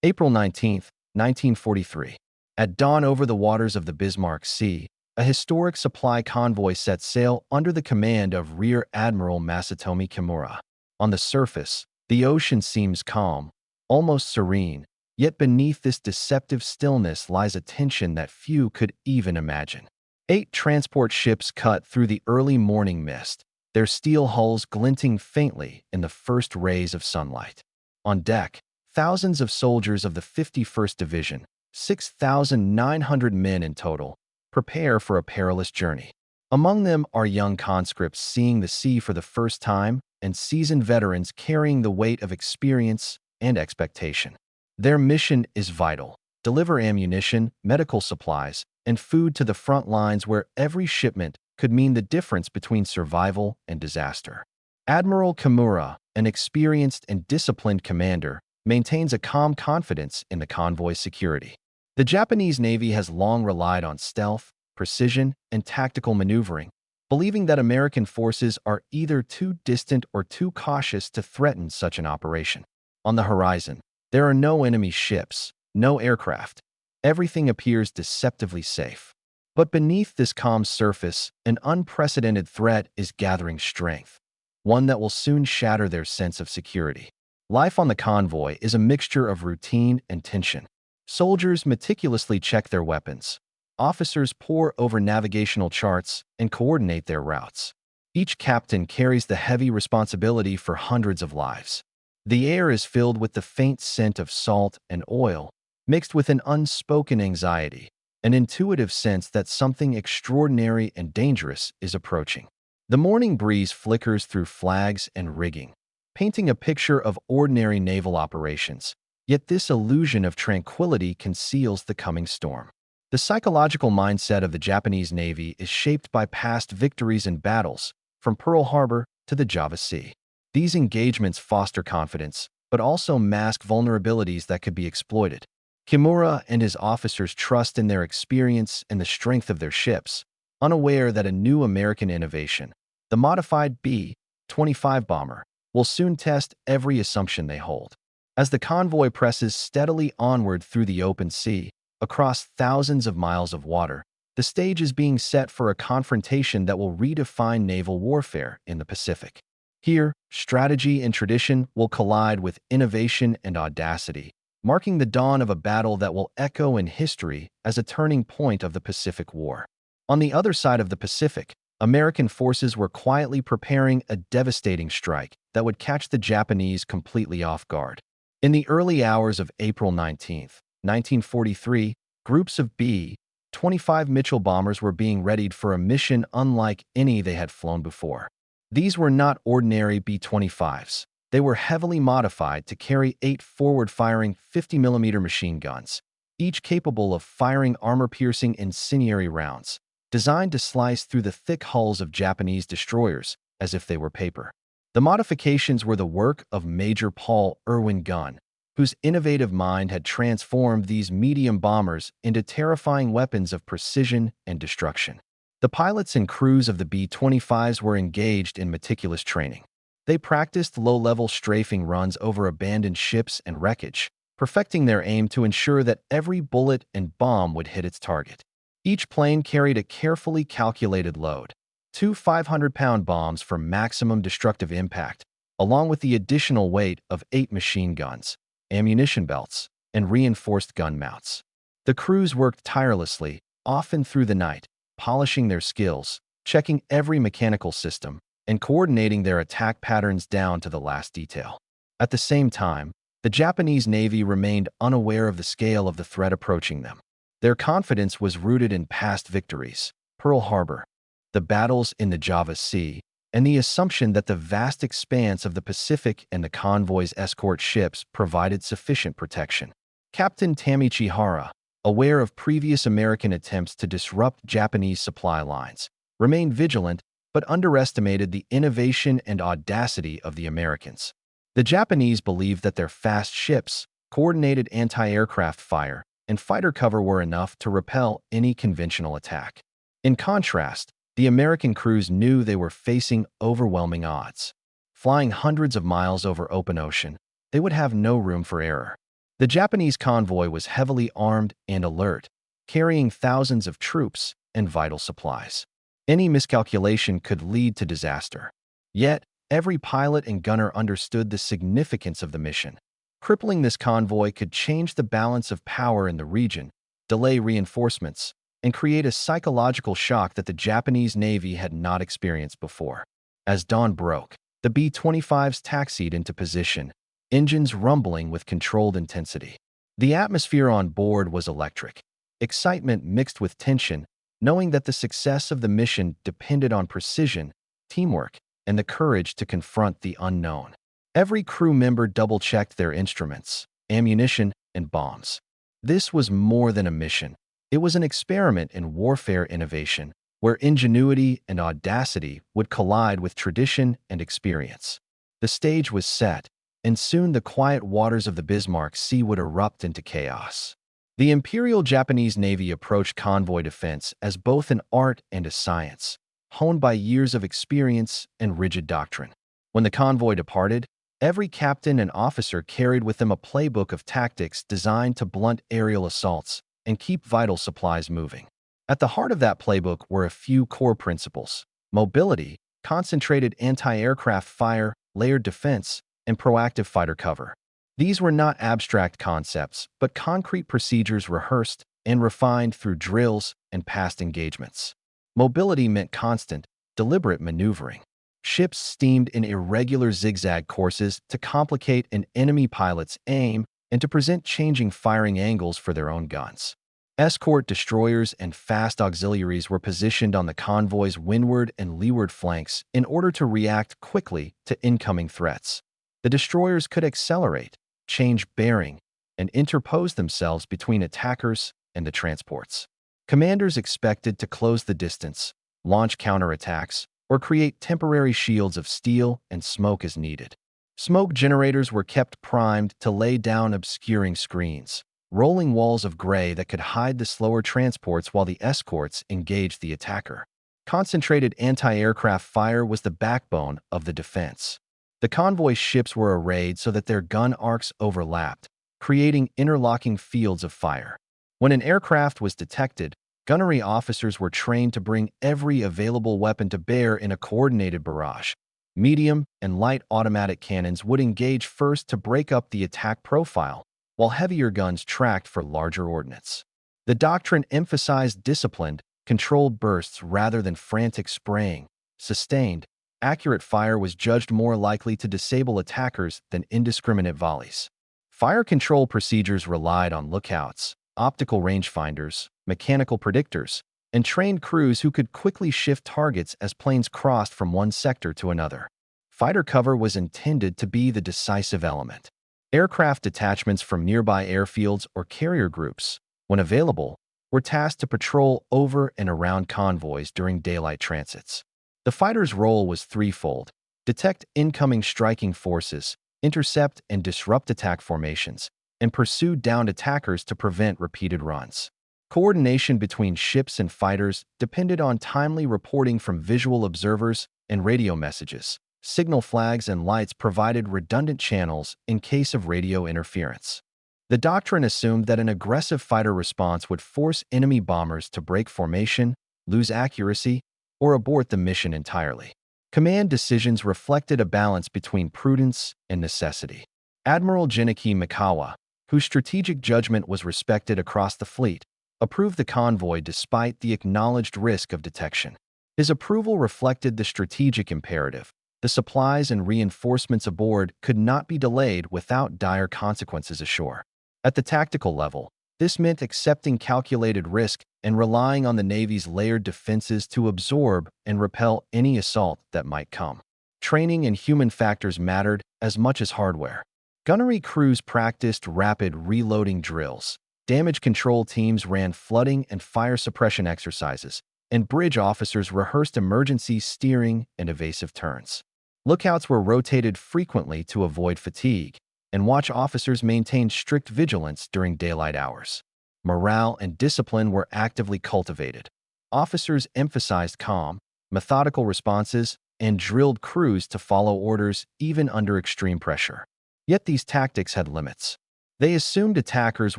April 19, 1943. At dawn over the waters of the Bismarck Sea, a historic supply convoy set sail under the command of Rear Admiral Masatomi Kimura. On the surface, the ocean seems calm, almost serene, yet beneath this deceptive stillness lies a tension that few could even imagine. 8 transport ships cut through the early morning mist, their steel hulls glinting faintly in the first rays of sunlight. On deck, thousands of soldiers of the 51st Division, 6,900 men in total, prepare for a perilous journey. Among them are young conscripts seeing the sea for the first time and seasoned veterans carrying the weight of experience and expectation. Their mission is vital: deliver ammunition, medical supplies, and food to the front lines where every shipment could mean the difference between survival and disaster. Admiral Kimura, an experienced and disciplined commander, maintains a calm confidence in the convoy's security. The Japanese Navy has long relied on stealth, precision, and tactical maneuvering, believing that American forces are either too distant or too cautious to threaten such an operation. On the horizon, there are no enemy ships, no aircraft. Everything appears deceptively safe. But beneath this calm surface, an unprecedented threat is gathering strength, one that will soon shatter their sense of security. Life on the convoy is a mixture of routine and tension. Soldiers meticulously check their weapons. Officers pore over navigational charts and coordinate their routes. Each captain carries the heavy responsibility for hundreds of lives. The air is filled with the faint scent of salt and oil, mixed with an unspoken anxiety, an intuitive sense that something extraordinary and dangerous is approaching. The morning breeze flickers through flags and rigging, painting a picture of ordinary naval operations. Yet this illusion of tranquility conceals the coming storm. The psychological mindset of the Japanese Navy is shaped by past victories and battles, from Pearl Harbor to the Java Sea. These engagements foster confidence, but also mask vulnerabilities that could be exploited. Kimura and his officers trust in their experience and the strength of their ships, unaware that a new American innovation, the modified B-25 bomber, will soon test every assumption they hold. As the convoy presses steadily onward through the open sea, across thousands of miles of water, the stage is being set for a confrontation that will redefine naval warfare in the Pacific. Here, strategy and tradition will collide with innovation and audacity, marking the dawn of a battle that will echo in history as a turning point of the Pacific War. On the other side of the Pacific, American forces were quietly preparing a devastating strike that would catch the Japanese completely off guard. In the early hours of April 19, 1943, groups of B-25 Mitchell bombers were being readied for a mission unlike any they had flown before. These were not ordinary B-25s. They were heavily modified to carry 8 forward-firing 50mm machine guns, each capable of firing armor-piercing incendiary rounds, designed to slice through the thick hulls of Japanese destroyers as if they were paper. The modifications were the work of Major Paul Irwin Gunn, whose innovative mind had transformed these medium bombers into terrifying weapons of precision and destruction. The pilots and crews of the B-25s were engaged in meticulous training. They practiced low-level strafing runs over abandoned ships and wreckage, perfecting their aim to ensure that every bullet and bomb would hit its target. Each plane carried a carefully calculated load, 2 500-pound bombs for maximum destructive impact, along with the additional weight of 8 machine guns, ammunition belts, and reinforced gun mounts. The crews worked tirelessly, often through the night, polishing their skills, checking every mechanical system, and coordinating their attack patterns down to the last detail. At the same time, the Japanese Navy remained unaware of the scale of the threat approaching them. Their confidence was rooted in past victories, Pearl Harbor, the battles in the Java Sea, and the assumption that the vast expanse of the Pacific and the convoy's escort ships provided sufficient protection. Captain Tamichi Hara, aware of previous American attempts to disrupt Japanese supply lines, remained vigilant but underestimated the innovation and audacity of the Americans. The Japanese believed that their fast ships, coordinated anti-aircraft fire, and fighter cover were enough to repel any conventional attack. In contrast, the American crews knew they were facing overwhelming odds. Flying hundreds of miles over open ocean, they would have no room for error. The Japanese convoy was heavily armed and alert, carrying thousands of troops and vital supplies. Any miscalculation could lead to disaster. Yet, every pilot and gunner understood the significance of the mission. Crippling this convoy could change the balance of power in the region, delay reinforcements, and create a psychological shock that the Japanese Navy had not experienced before. As dawn broke, the B-25s taxied into position, engines rumbling with controlled intensity. The atmosphere on board was electric, excitement mixed with tension, knowing that the success of the mission depended on precision, teamwork, and the courage to confront the unknown. Every crew member double-checked their instruments, ammunition, and bombs. This was more than a mission. It was an experiment in warfare innovation, where ingenuity and audacity would collide with tradition and experience. The stage was set, and soon the quiet waters of the Bismarck Sea would erupt into chaos. The Imperial Japanese Navy approached convoy defense as both an art and a science, honed by years of experience and rigid doctrine. When the convoy departed, every captain and officer carried with them a playbook of tactics designed to blunt aerial assaults and keep vital supplies moving. At the heart of that playbook were a few core principles: mobility, concentrated anti-aircraft fire, layered defense, and proactive fighter cover. These were not abstract concepts, but concrete procedures rehearsed and refined through drills and past engagements. Mobility meant constant, deliberate maneuvering. Ships steamed in irregular zigzag courses to complicate an enemy pilot's aim and to present changing firing angles for their own guns. Escort destroyers and fast auxiliaries were positioned on the convoy's windward and leeward flanks in order to react quickly to incoming threats. The destroyers could accelerate, change bearing, and interpose themselves between attackers and the transports. Commanders expected to close the distance, launch counterattacks, or create temporary shields of steel and smoke as needed. Smoke generators were kept primed to lay down obscuring screens, rolling walls of gray that could hide the slower transports while the escorts engaged the attacker. Concentrated anti-aircraft fire was the backbone of the defense. The convoy ships were arrayed so that their gun arcs overlapped, creating interlocking fields of fire. When an aircraft was detected, gunnery officers were trained to bring every available weapon to bear in a coordinated barrage. Medium and light automatic cannons would engage first to break up the attack profile, while heavier guns tracked for larger ordnance. The doctrine emphasized disciplined, controlled bursts rather than frantic spraying. Sustained, accurate fire was judged more likely to disable attackers than indiscriminate volleys. Fire control procedures relied on lookouts, optical rangefinders, mechanical predictors, and trained crews who could quickly shift targets as planes crossed from one sector to another. Fighter cover was intended to be the decisive element. Aircraft detachments from nearby airfields or carrier groups, when available, were tasked to patrol over and around convoys during daylight transits. The fighter's role was threefold: detect incoming striking forces, intercept and disrupt attack formations, and pursue downed attackers to prevent repeated runs. Coordination between ships and fighters depended on timely reporting from visual observers and radio messages. Signal flags and lights provided redundant channels in case of radio interference. The doctrine assumed that an aggressive fighter response would force enemy bombers to break formation, lose accuracy, or abort the mission entirely. Command decisions reflected a balance between prudence and necessity. Admiral Genichi Mikawa, whose strategic judgment was respected across the fleet, approved the convoy despite the acknowledged risk of detection. His approval reflected the strategic imperative. The supplies and reinforcements aboard could not be delayed without dire consequences ashore. At the tactical level, this meant accepting calculated risk and relying on the Navy's layered defenses to absorb and repel any assault that might come. Training and human factors mattered as much as hardware. Gunnery crews practiced rapid reloading drills. Damage control teams ran flooding and fire suppression exercises, and bridge officers rehearsed emergency steering and evasive turns. Lookouts were rotated frequently to avoid fatigue, and watch officers maintained strict vigilance during daylight hours. Morale and discipline were actively cultivated. Officers emphasized calm, methodical responses, and drilled crews to follow orders even under extreme pressure. Yet these tactics had limits. They assumed attackers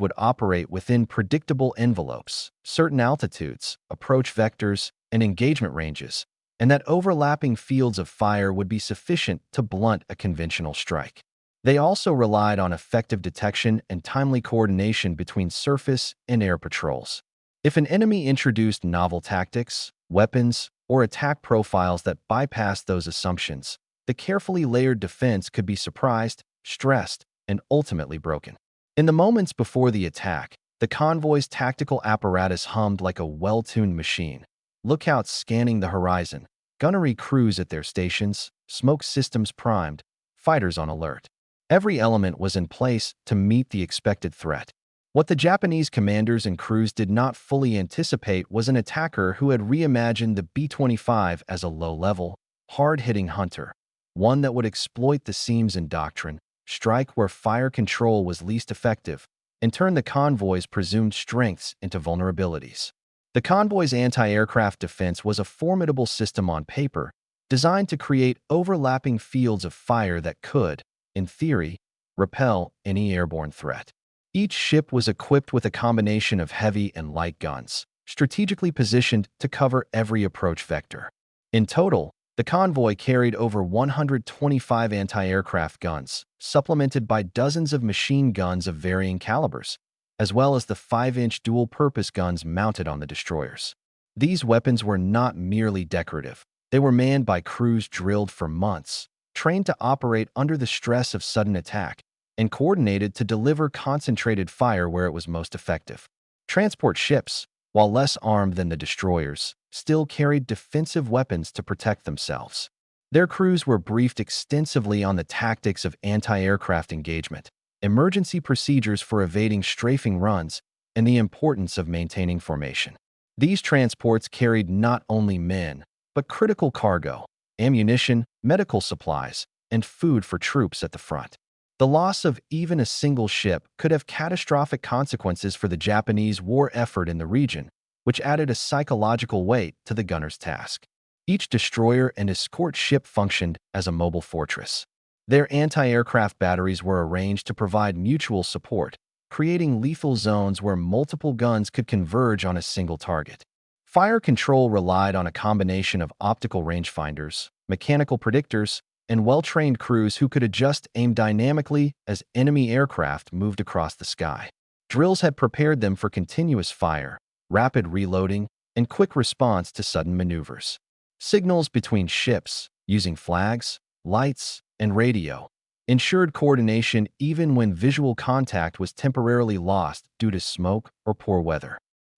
would operate within predictable envelopes, certain altitudes, approach vectors, and engagement ranges, and that overlapping fields of fire would be sufficient to blunt a conventional strike. They also relied on effective detection and timely coordination between surface and air patrols. If an enemy introduced novel tactics, weapons, or attack profiles that bypassed those assumptions, the carefully layered defense could be surprised, stressed, and ultimately broken. In the moments before the attack, the convoy's tactical apparatus hummed like a well-tuned machine. Lookouts scanning the horizon, gunnery crews at their stations, smoke systems primed, fighters on alert. Every element was in place to meet the expected threat. What the Japanese commanders and crews did not fully anticipate was an attacker who had reimagined the B-25 as a low-level, hard-hitting hunter, one that would exploit the seams in doctrine, strike where fire control was least effective, and turn the convoy's presumed strengths into vulnerabilities. The convoy's anti-aircraft defense was a formidable system on paper, designed to create overlapping fields of fire that could, in theory, repel any airborne threat. Each ship was equipped with a combination of heavy and light guns, strategically positioned to cover every approach vector. In total, the convoy carried over 125 anti-aircraft guns, supplemented by dozens of machine guns of varying calibers, as well as the 5-inch dual-purpose guns mounted on the destroyers. These weapons were not merely decorative. They were manned by crews drilled for months, trained to operate under the stress of sudden attack, and coordinated to deliver concentrated fire where it was most effective. Transport ships, while less armed than the destroyers, still carried defensive weapons to protect themselves. Their crews were briefed extensively on the tactics of anti-aircraft engagement, emergency procedures for evading strafing runs, and the importance of maintaining formation. These transports carried not only men, but critical cargo, ammunition, medical supplies, and food for troops at the front. The loss of even a single ship could have catastrophic consequences for the Japanese war effort in the region, which added a psychological weight to the gunner's task. Each destroyer and escort ship functioned as a mobile fortress. Their anti-aircraft batteries were arranged to provide mutual support, creating lethal zones where multiple guns could converge on a single target. Fire control relied on a combination of optical rangefinders, mechanical predictors, and well-trained crews who could adjust aim dynamically as enemy aircraft moved across the sky. Drills had prepared them for continuous fire, rapid reloading, and quick response to sudden maneuvers. Signals between ships, using flags, lights, and radio, ensured coordination even when visual contact was temporarily lost due to smoke or poor weather.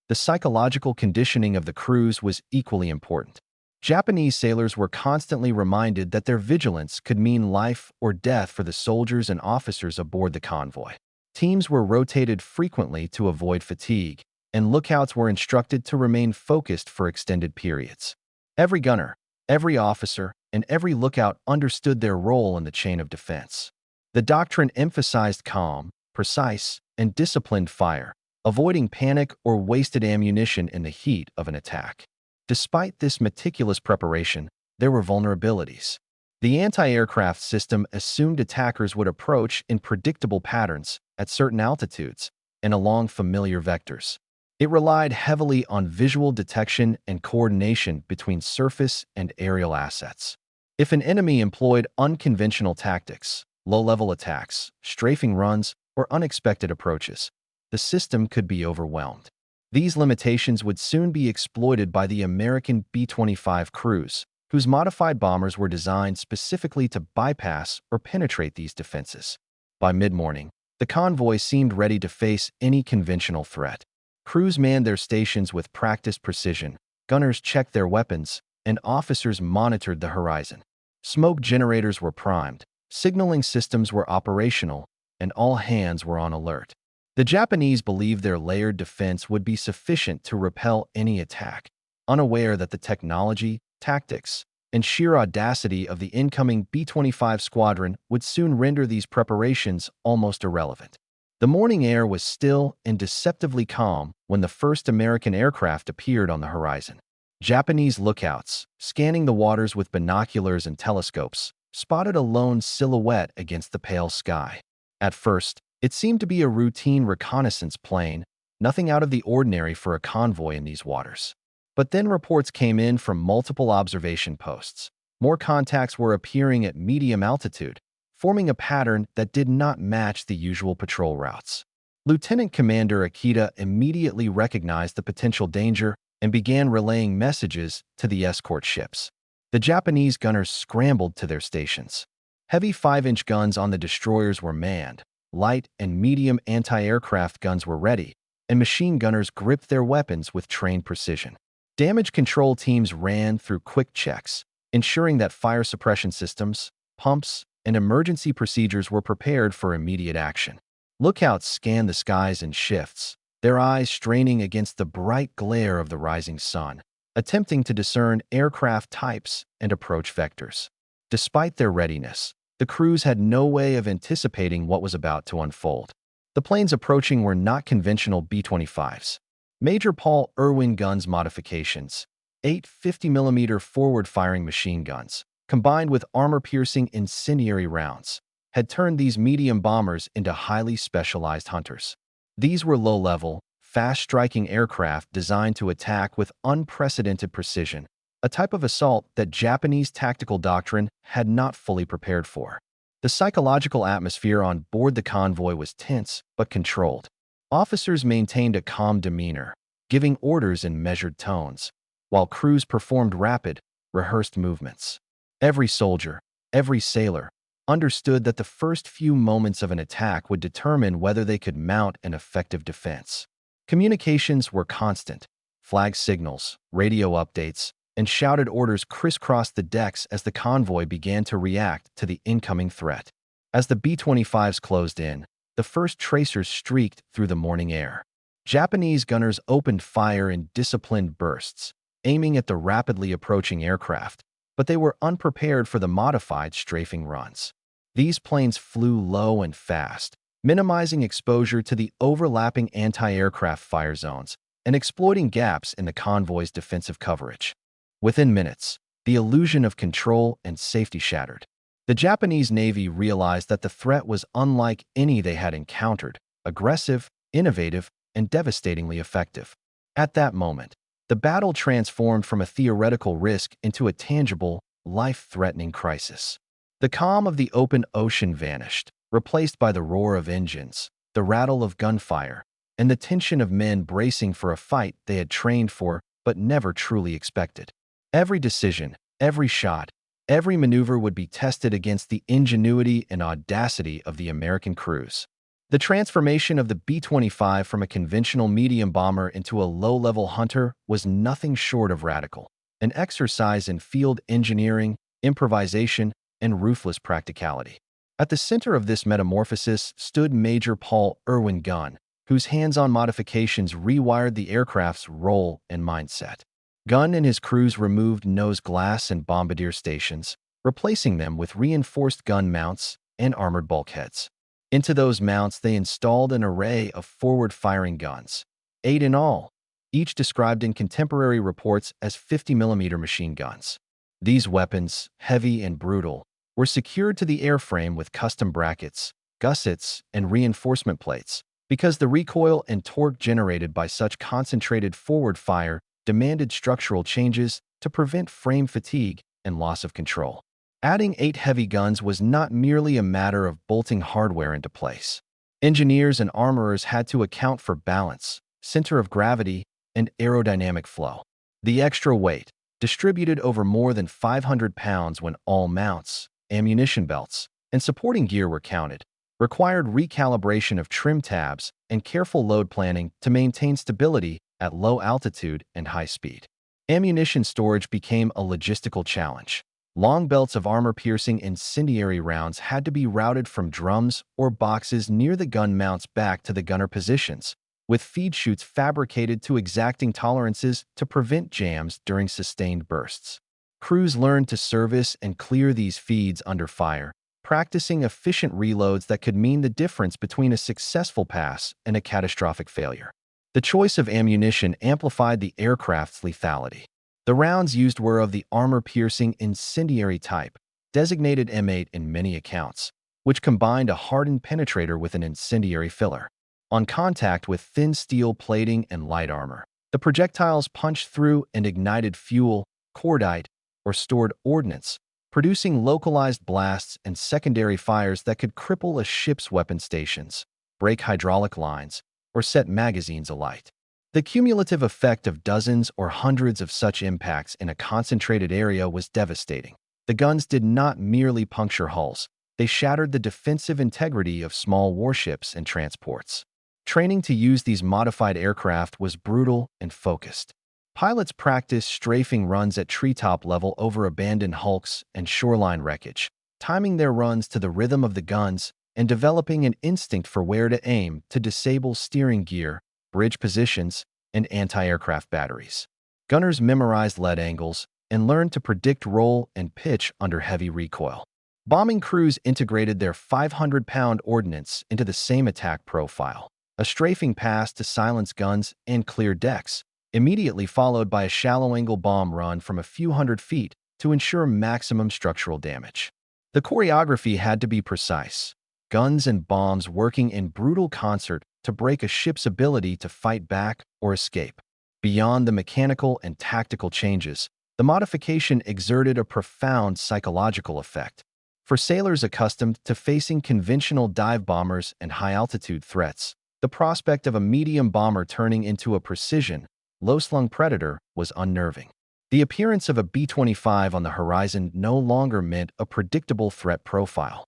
The psychological conditioning of the crews was equally important. Japanese sailors were constantly reminded that their vigilance could mean life or death for the soldiers and officers aboard the convoy. Teams were rotated frequently to avoid fatigue, and lookouts were instructed to remain focused for extended periods. Every gunner, every officer, and every lookout understood their role in the chain of defense. The doctrine emphasized calm, precise, and disciplined fire, avoiding panic or wasted ammunition in the heat of an attack. Despite this meticulous preparation, there were vulnerabilities. The anti-aircraft system assumed attackers would approach in predictable patterns at certain altitudes and along familiar vectors. It relied heavily on visual detection and coordination between surface and aerial assets. If an enemy employed unconventional tactics, low-level attacks, strafing runs, or unexpected approaches, the system could be overwhelmed. These limitations would soon be exploited by the American B-25 crews, whose modified bombers were designed specifically to bypass or penetrate these defenses. By mid-morning, the convoy seemed ready to face any conventional threat. Crews manned their stations with practiced precision, gunners checked their weapons, and officers monitored the horizon. Smoke generators were primed, signaling systems were operational, and all hands were on alert. The Japanese believed their layered defense would be sufficient to repel any attack, unaware that the technology, tactics, and sheer audacity of the incoming B-25 squadron would soon render these preparations almost irrelevant. The morning air was still and deceptively calm when the first American aircraft appeared on the horizon. Japanese lookouts, scanning the waters with binoculars and telescopes, spotted a lone silhouette against the pale sky. At first, It seemed to be a routine reconnaissance plane, nothing out of the ordinary for a convoy in these waters. But then reports came in from multiple observation posts. More contacts were appearing at medium altitude, forming a pattern that did not match the usual patrol routes. Lieutenant Commander Akita immediately recognized the potential danger and began relaying messages to the escort ships. The Japanese gunners scrambled to their stations. Heavy 5-inch guns on the destroyers were manned, light and medium anti-aircraft guns were ready, and machine gunners gripped their weapons with trained precision. Damage control teams ran through quick checks, ensuring that fire suppression systems, pumps, and emergency procedures were prepared for immediate action. Lookouts scanned the skies in shifts, their eyes straining against the bright glare of the rising sun, attempting to discern aircraft types and approach vectors. Despite their readiness, the crews had no way of anticipating what was about to unfold. The planes approaching were not conventional B-25s. Major Paul Irwin guns modifications, 8 50mm forward-firing machine guns, combined with armor-piercing incendiary rounds, had turned these medium bombers into highly specialized hunters. These were low-level, fast-striking aircraft designed to attack with unprecedented precision, a type of assault that Japanese tactical doctrine had not fully prepared for. The psychological atmosphere on board the convoy was tense but controlled. Officers maintained a calm demeanor, giving orders in measured tones, while crews performed rapid, rehearsed movements. Every soldier, every sailor, understood that the first few moments of an attack would determine whether they could mount an effective defense. Communications were constant. Flag signals, radio updates, and shouted orders crisscrossed the decks as the convoy began to react to the incoming threat. As the B-25s closed in, the first tracers streaked through the morning air. Japanese gunners opened fire in disciplined bursts, aiming at the rapidly approaching aircraft, but they were unprepared for the modified strafing runs. These planes flew low and fast, minimizing exposure to the overlapping anti-aircraft fire zones and exploiting gaps in the convoy's defensive coverage. Within minutes, the illusion of control and safety shattered. The Japanese Navy realized that the threat was unlike any they had encountered: aggressive, innovative, and devastatingly effective. At that moment, the battle transformed from a theoretical risk into a tangible, life-threatening crisis. The calm of the open ocean vanished, replaced by the roar of engines, the rattle of gunfire, and the tension of men bracing for a fight they had trained for but never truly expected. Every decision, every shot, every maneuver would be tested against the ingenuity and audacity of the American crews. The transformation of the B-25 from a conventional medium bomber into a low-level hunter was nothing short of radical, an exercise in field engineering, improvisation, and ruthless practicality. At the center of this metamorphosis stood Major Paul Irwin Gunn, whose hands-on modifications rewired the aircraft's role and mindset. Gunn and his crews removed nose glass and bombardier stations, replacing them with reinforced gun mounts and armored bulkheads. Into those mounts, they installed an array of forward-firing guns, 8 in all, each described in contemporary reports as 50mm machine guns. These weapons, heavy and brutal, were secured to the airframe with custom brackets, gussets, and reinforcement plates, because the recoil and torque generated by such concentrated forward fire demanded structural changes to prevent frame fatigue and loss of control. Adding 8 heavy guns was not merely a matter of bolting hardware into place. Engineers and armorers had to account for balance, center of gravity, and aerodynamic flow. The extra weight, distributed over more than 500 pounds when all mounts, ammunition belts, and supporting gear were counted, required recalibration of trim tabs and careful load planning to maintain stability at low altitude and high speed. Ammunition storage became a logistical challenge. Long belts of armor-piercing incendiary rounds had to be routed from drums or boxes near the gun mounts back to the gunner positions, with feed chutes fabricated to exacting tolerances to prevent jams during sustained bursts. Crews learned to service and clear these feeds under fire, practicing efficient reloads that could mean the difference between a successful pass and a catastrophic failure. The choice of ammunition amplified the aircraft's lethality. The rounds used were of the armor-piercing incendiary type, designated M8 in many accounts, which combined a hardened penetrator with an incendiary filler. On contact with thin steel plating and light armor, the projectiles punched through and ignited fuel, cordite, or stored ordnance, producing localized blasts and secondary fires that could cripple a ship's weapon stations, break hydraulic lines, or set magazines alight. The cumulative effect of dozens or hundreds of such impacts in a concentrated area was devastating. The guns did not merely puncture hulls, they shattered the defensive integrity of small warships and transports. Training to use these modified aircraft was brutal and focused. Pilots practiced strafing runs at treetop level over abandoned hulks and shoreline wreckage, timing their runs to the rhythm of the guns and developing an instinct for where to aim to disable steering gear, bridge positions, and anti-aircraft batteries. Gunners memorized lead angles and learned to predict roll and pitch under heavy recoil. Bombing crews integrated their 500-pound ordnance into the same attack profile, a strafing pass to silence guns and clear decks, immediately followed by a shallow-angle bomb run from a few hundred feet to ensure maximum structural damage. The choreography had to be precise, guns and bombs working in brutal concert to break a ship's ability to fight back or escape. Beyond the mechanical and tactical changes, the modification exerted a profound psychological effect. For sailors accustomed to facing conventional dive bombers and high-altitude threats, the prospect of a medium bomber turning into a precision, low-slung predator was unnerving. The appearance of a B-25 on the horizon no longer meant a predictable threat profile.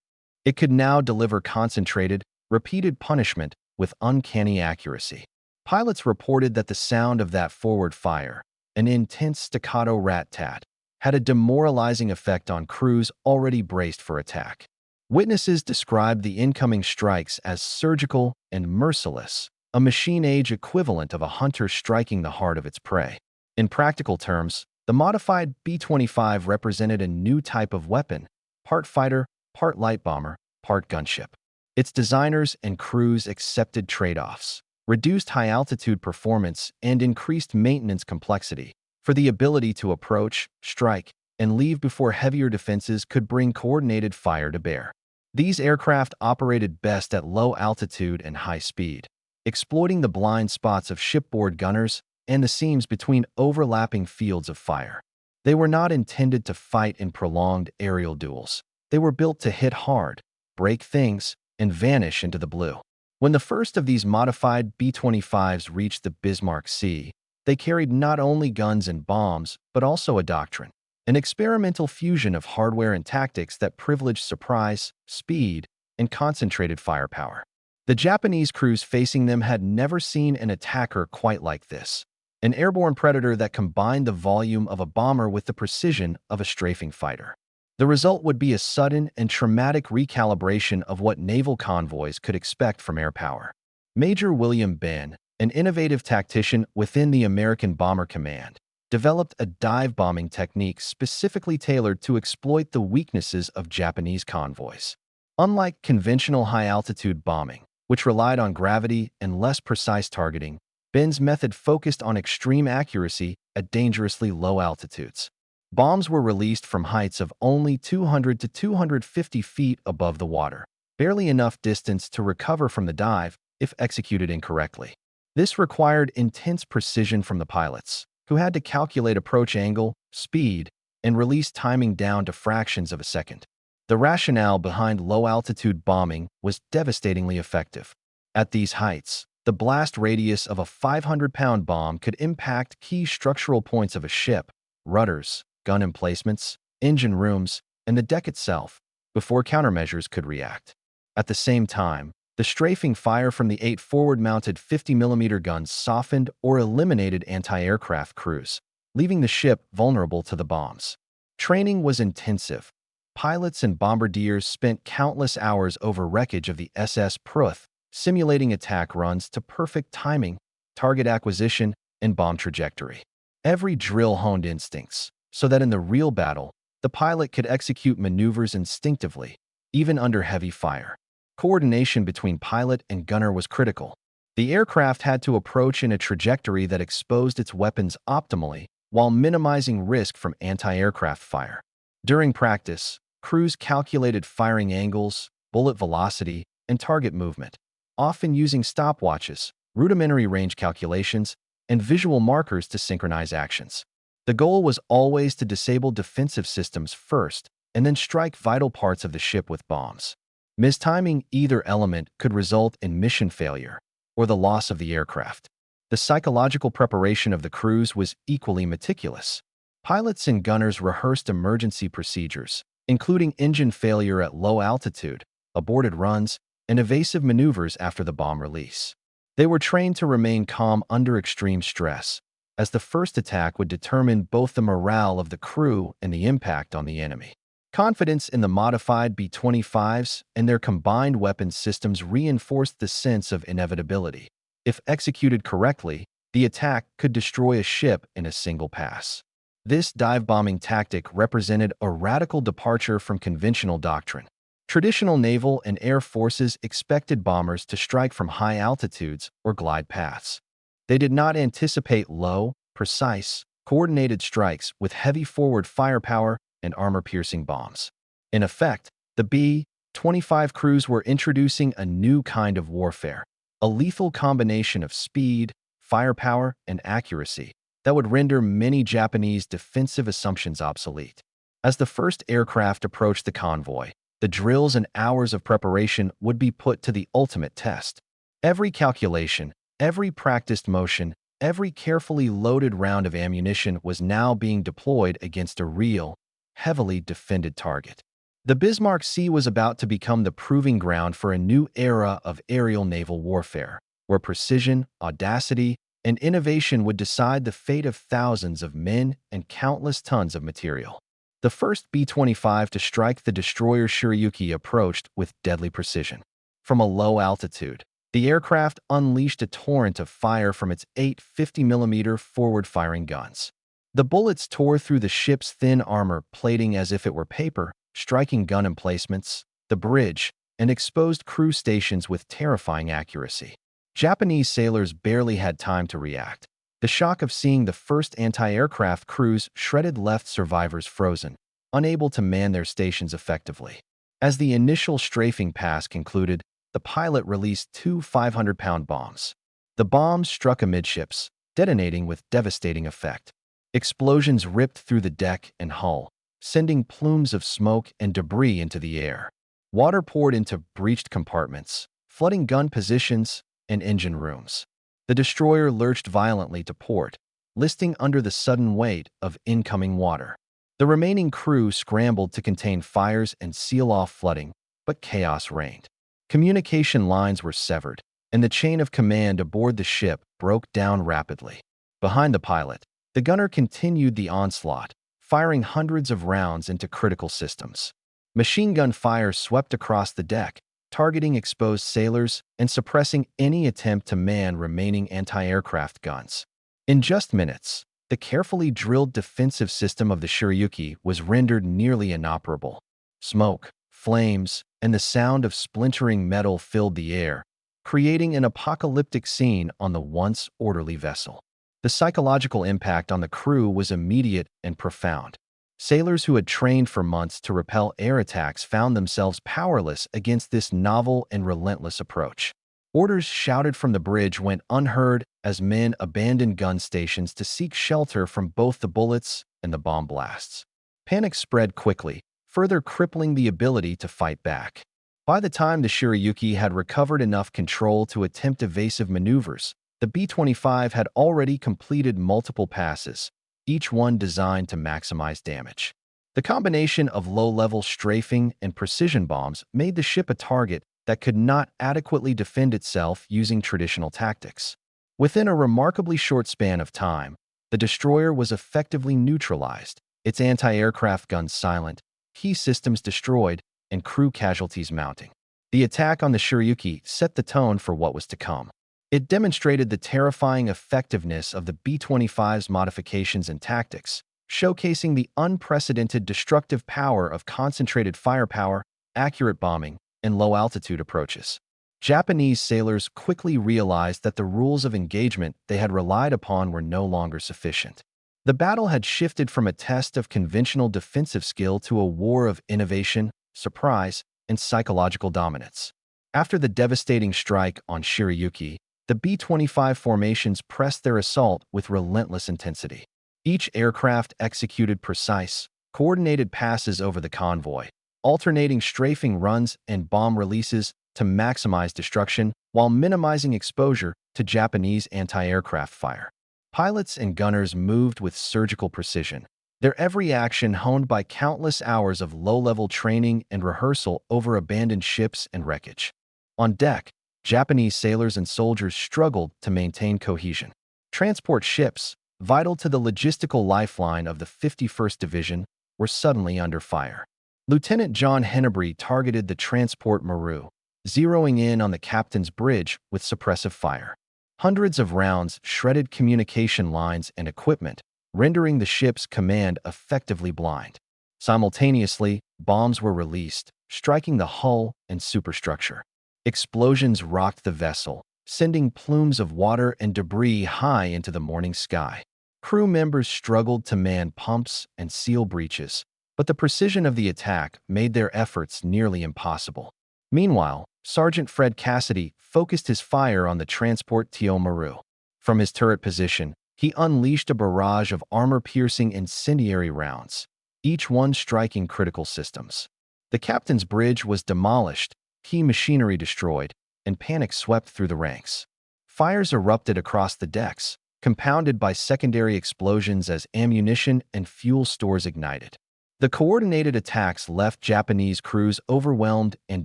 It could now deliver concentrated, repeated punishment with uncanny accuracy. Pilots reported that the sound of that forward fire, an intense staccato rat-tat, had a demoralizing effect on crews already braced for attack. Witnesses described the incoming strikes as surgical and merciless, a machine-age equivalent of a hunter striking the heart of its prey. In practical terms, the modified B-25 represented a new type of weapon, part fighter, part light bomber, part gunship. Its designers and crews accepted trade-offs, reduced high-altitude performance and increased maintenance complexity for the ability to approach, strike, and leave before heavier defenses could bring coordinated fire to bear. These aircraft operated best at low altitude and high speed, exploiting the blind spots of shipboard gunners and the seams between overlapping fields of fire. They were not intended to fight in prolonged aerial duels. They were built to hit hard, break things, and vanish into the blue. When the first of these modified B-25s reached the Bismarck Sea, they carried not only guns and bombs, but also a doctrine, an experimental fusion of hardware and tactics that privileged surprise, speed, and concentrated firepower. The Japanese crews facing them had never seen an attacker quite like this, an airborne predator that combined the volume of a bomber with the precision of a strafing fighter. The result would be a sudden and traumatic recalibration of what naval convoys could expect from air power. Major William Benn, an innovative tactician within the American Bomber Command, developed a dive bombing technique specifically tailored to exploit the weaknesses of Japanese convoys. Unlike conventional high-altitude bombing, which relied on gravity and less precise targeting, Benn's method focused on extreme accuracy at dangerously low altitudes. Bombs were released from heights of only 200 to 250 feet above the water, barely enough distance to recover from the dive if executed incorrectly. This required intense precision from the pilots, who had to calculate approach angle, speed, and release timing down to fractions of a second. The rationale behind low-altitude bombing was devastatingly effective. At these heights, the blast radius of a 500-pound bomb could impact key structural points of a ship, rudders, gun emplacements, engine rooms, and the deck itself, before countermeasures could react. At the same time, the strafing fire from the 8 forward-mounted 50mm guns softened or eliminated anti-aircraft crews, leaving the ship vulnerable to the bombs. Training was intensive. Pilots and bombardiers spent countless hours over wreckage of the SS Pruth, simulating attack runs to perfect timing, target acquisition, and bomb trajectory. Every drill honed instincts, so that in the real battle, the pilot could execute maneuvers instinctively, even under heavy fire. Coordination between pilot and gunner was critical. The aircraft had to approach in a trajectory that exposed its weapons optimally while minimizing risk from anti-aircraft fire. During practice, crews calculated firing angles, bullet velocity, and target movement, often using stopwatches, rudimentary range calculations, and visual markers to synchronize actions. The goal was always to disable defensive systems first and then strike vital parts of the ship with bombs. Mistiming either element could result in mission failure or the loss of the aircraft. The psychological preparation of the crews was equally meticulous. Pilots and gunners rehearsed emergency procedures, including engine failure at low altitude, aborted runs, and evasive maneuvers after the bomb release. They were trained to remain calm under extreme stress, as the first attack would determine both the morale of the crew and the impact on the enemy. Confidence in the modified B-25s and their combined weapons systems reinforced the sense of inevitability. If executed correctly, the attack could destroy a ship in a single pass. This dive-bombing tactic represented a radical departure from conventional doctrine. Traditional naval and air forces expected bombers to strike from high altitudes or glide paths. They did not anticipate low, precise, coordinated strikes with heavy forward firepower and armor-piercing bombs. In effect, the B-25 crews were introducing a new kind of warfare, a lethal combination of speed, firepower, and accuracy that would render many Japanese defensive assumptions obsolete. As the first aircraft approached the convoy, the drills and hours of preparation would be put to the ultimate test. Every calculation, every practiced motion, every carefully loaded round of ammunition was now being deployed against a real, heavily defended target. The Bismarck Sea was about to become the proving ground for a new era of aerial naval warfare, where precision, audacity, and innovation would decide the fate of thousands of men and countless tons of material. The first B-25 to strike the destroyer Shiryuki approached with deadly precision. From a low altitude, the aircraft unleashed a torrent of fire from its 8 50mm forward-firing guns. The bullets tore through the ship's thin armor plating as if it were paper, striking gun emplacements, the bridge, and exposed crew stations with terrifying accuracy. Japanese sailors barely had time to react. The shock of seeing the first anti-aircraft crews shredded left survivors frozen, unable to man their stations effectively. As the initial strafing pass concluded, the pilot released two 500-pound bombs. The bombs struck amidships, detonating with devastating effect. Explosions ripped through the deck and hull, sending plumes of smoke and debris into the air. Water poured into breached compartments, flooding gun positions and engine rooms. The destroyer lurched violently to port, listing under the sudden weight of incoming water. The remaining crew scrambled to contain fires and seal off flooding, but chaos reigned. Communication lines were severed, and the chain of command aboard the ship broke down rapidly. Behind the pilot, the gunner continued the onslaught, firing hundreds of rounds into critical systems. Machine gun fire swept across the deck, targeting exposed sailors and suppressing any attempt to man remaining anti-aircraft guns. In just minutes, the carefully drilled defensive system of the Shiryuki was rendered nearly inoperable. Smoke, flames, and the sound of splintering metal filled the air, creating an apocalyptic scene on the once orderly vessel. The psychological impact on the crew was immediate and profound. Sailors who had trained for months to repel air attacks found themselves powerless against this novel and relentless approach. Orders shouted from the bridge went unheard as men abandoned gun stations to seek shelter from both the bullets and the bomb blasts. Panic spread quickly, further crippling the ability to fight back. By the time the Shiryuki had recovered enough control to attempt evasive maneuvers, the B-25 had already completed multiple passes, each one designed to maximize damage. The combination of low-level strafing and precision bombs made the ship a target that could not adequately defend itself using traditional tactics. Within a remarkably short span of time, the destroyer was effectively neutralized, its anti-aircraft guns silent, key systems destroyed, and crew casualties mounting. The attack on the Shiryuki set the tone for what was to come. It demonstrated the terrifying effectiveness of the B-25's modifications and tactics, showcasing the unprecedented destructive power of concentrated firepower, accurate bombing, and low-altitude approaches. Japanese sailors quickly realized that the rules of engagement they had relied upon were no longer sufficient. The battle had shifted from a test of conventional defensive skill to a war of innovation, surprise, and psychological dominance. After the devastating strike on Shirayuki, the B-25 formations pressed their assault with relentless intensity. Each aircraft executed precise, coordinated passes over the convoy, alternating strafing runs and bomb releases to maximize destruction while minimizing exposure to Japanese anti-aircraft fire. Pilots and gunners moved with surgical precision, their every action honed by countless hours of low-level training and rehearsal over abandoned ships and wreckage. On deck, Japanese sailors and soldiers struggled to maintain cohesion. Transport ships, vital to the logistical lifeline of the 51st Division, were suddenly under fire. Lieutenant John Hennebrey targeted the transport Maru, zeroing in on the captain's bridge with suppressive fire. Hundreds of rounds shredded communication lines and equipment, rendering the ship's command effectively blind. Simultaneously, bombs were released, striking the hull and superstructure. Explosions rocked the vessel, sending plumes of water and debris high into the morning sky. Crew members struggled to man pumps and seal breaches, but the precision of the attack made their efforts nearly impossible. Meanwhile, Sergeant Fred Cassidy focused his fire on the transport Tio Maru. From his turret position, he unleashed a barrage of armor-piercing incendiary rounds, each one striking critical systems. The captain's bridge was demolished, key machinery destroyed, and panic swept through the ranks. Fires erupted across the decks, compounded by secondary explosions as ammunition and fuel stores ignited. The coordinated attacks left Japanese crews overwhelmed and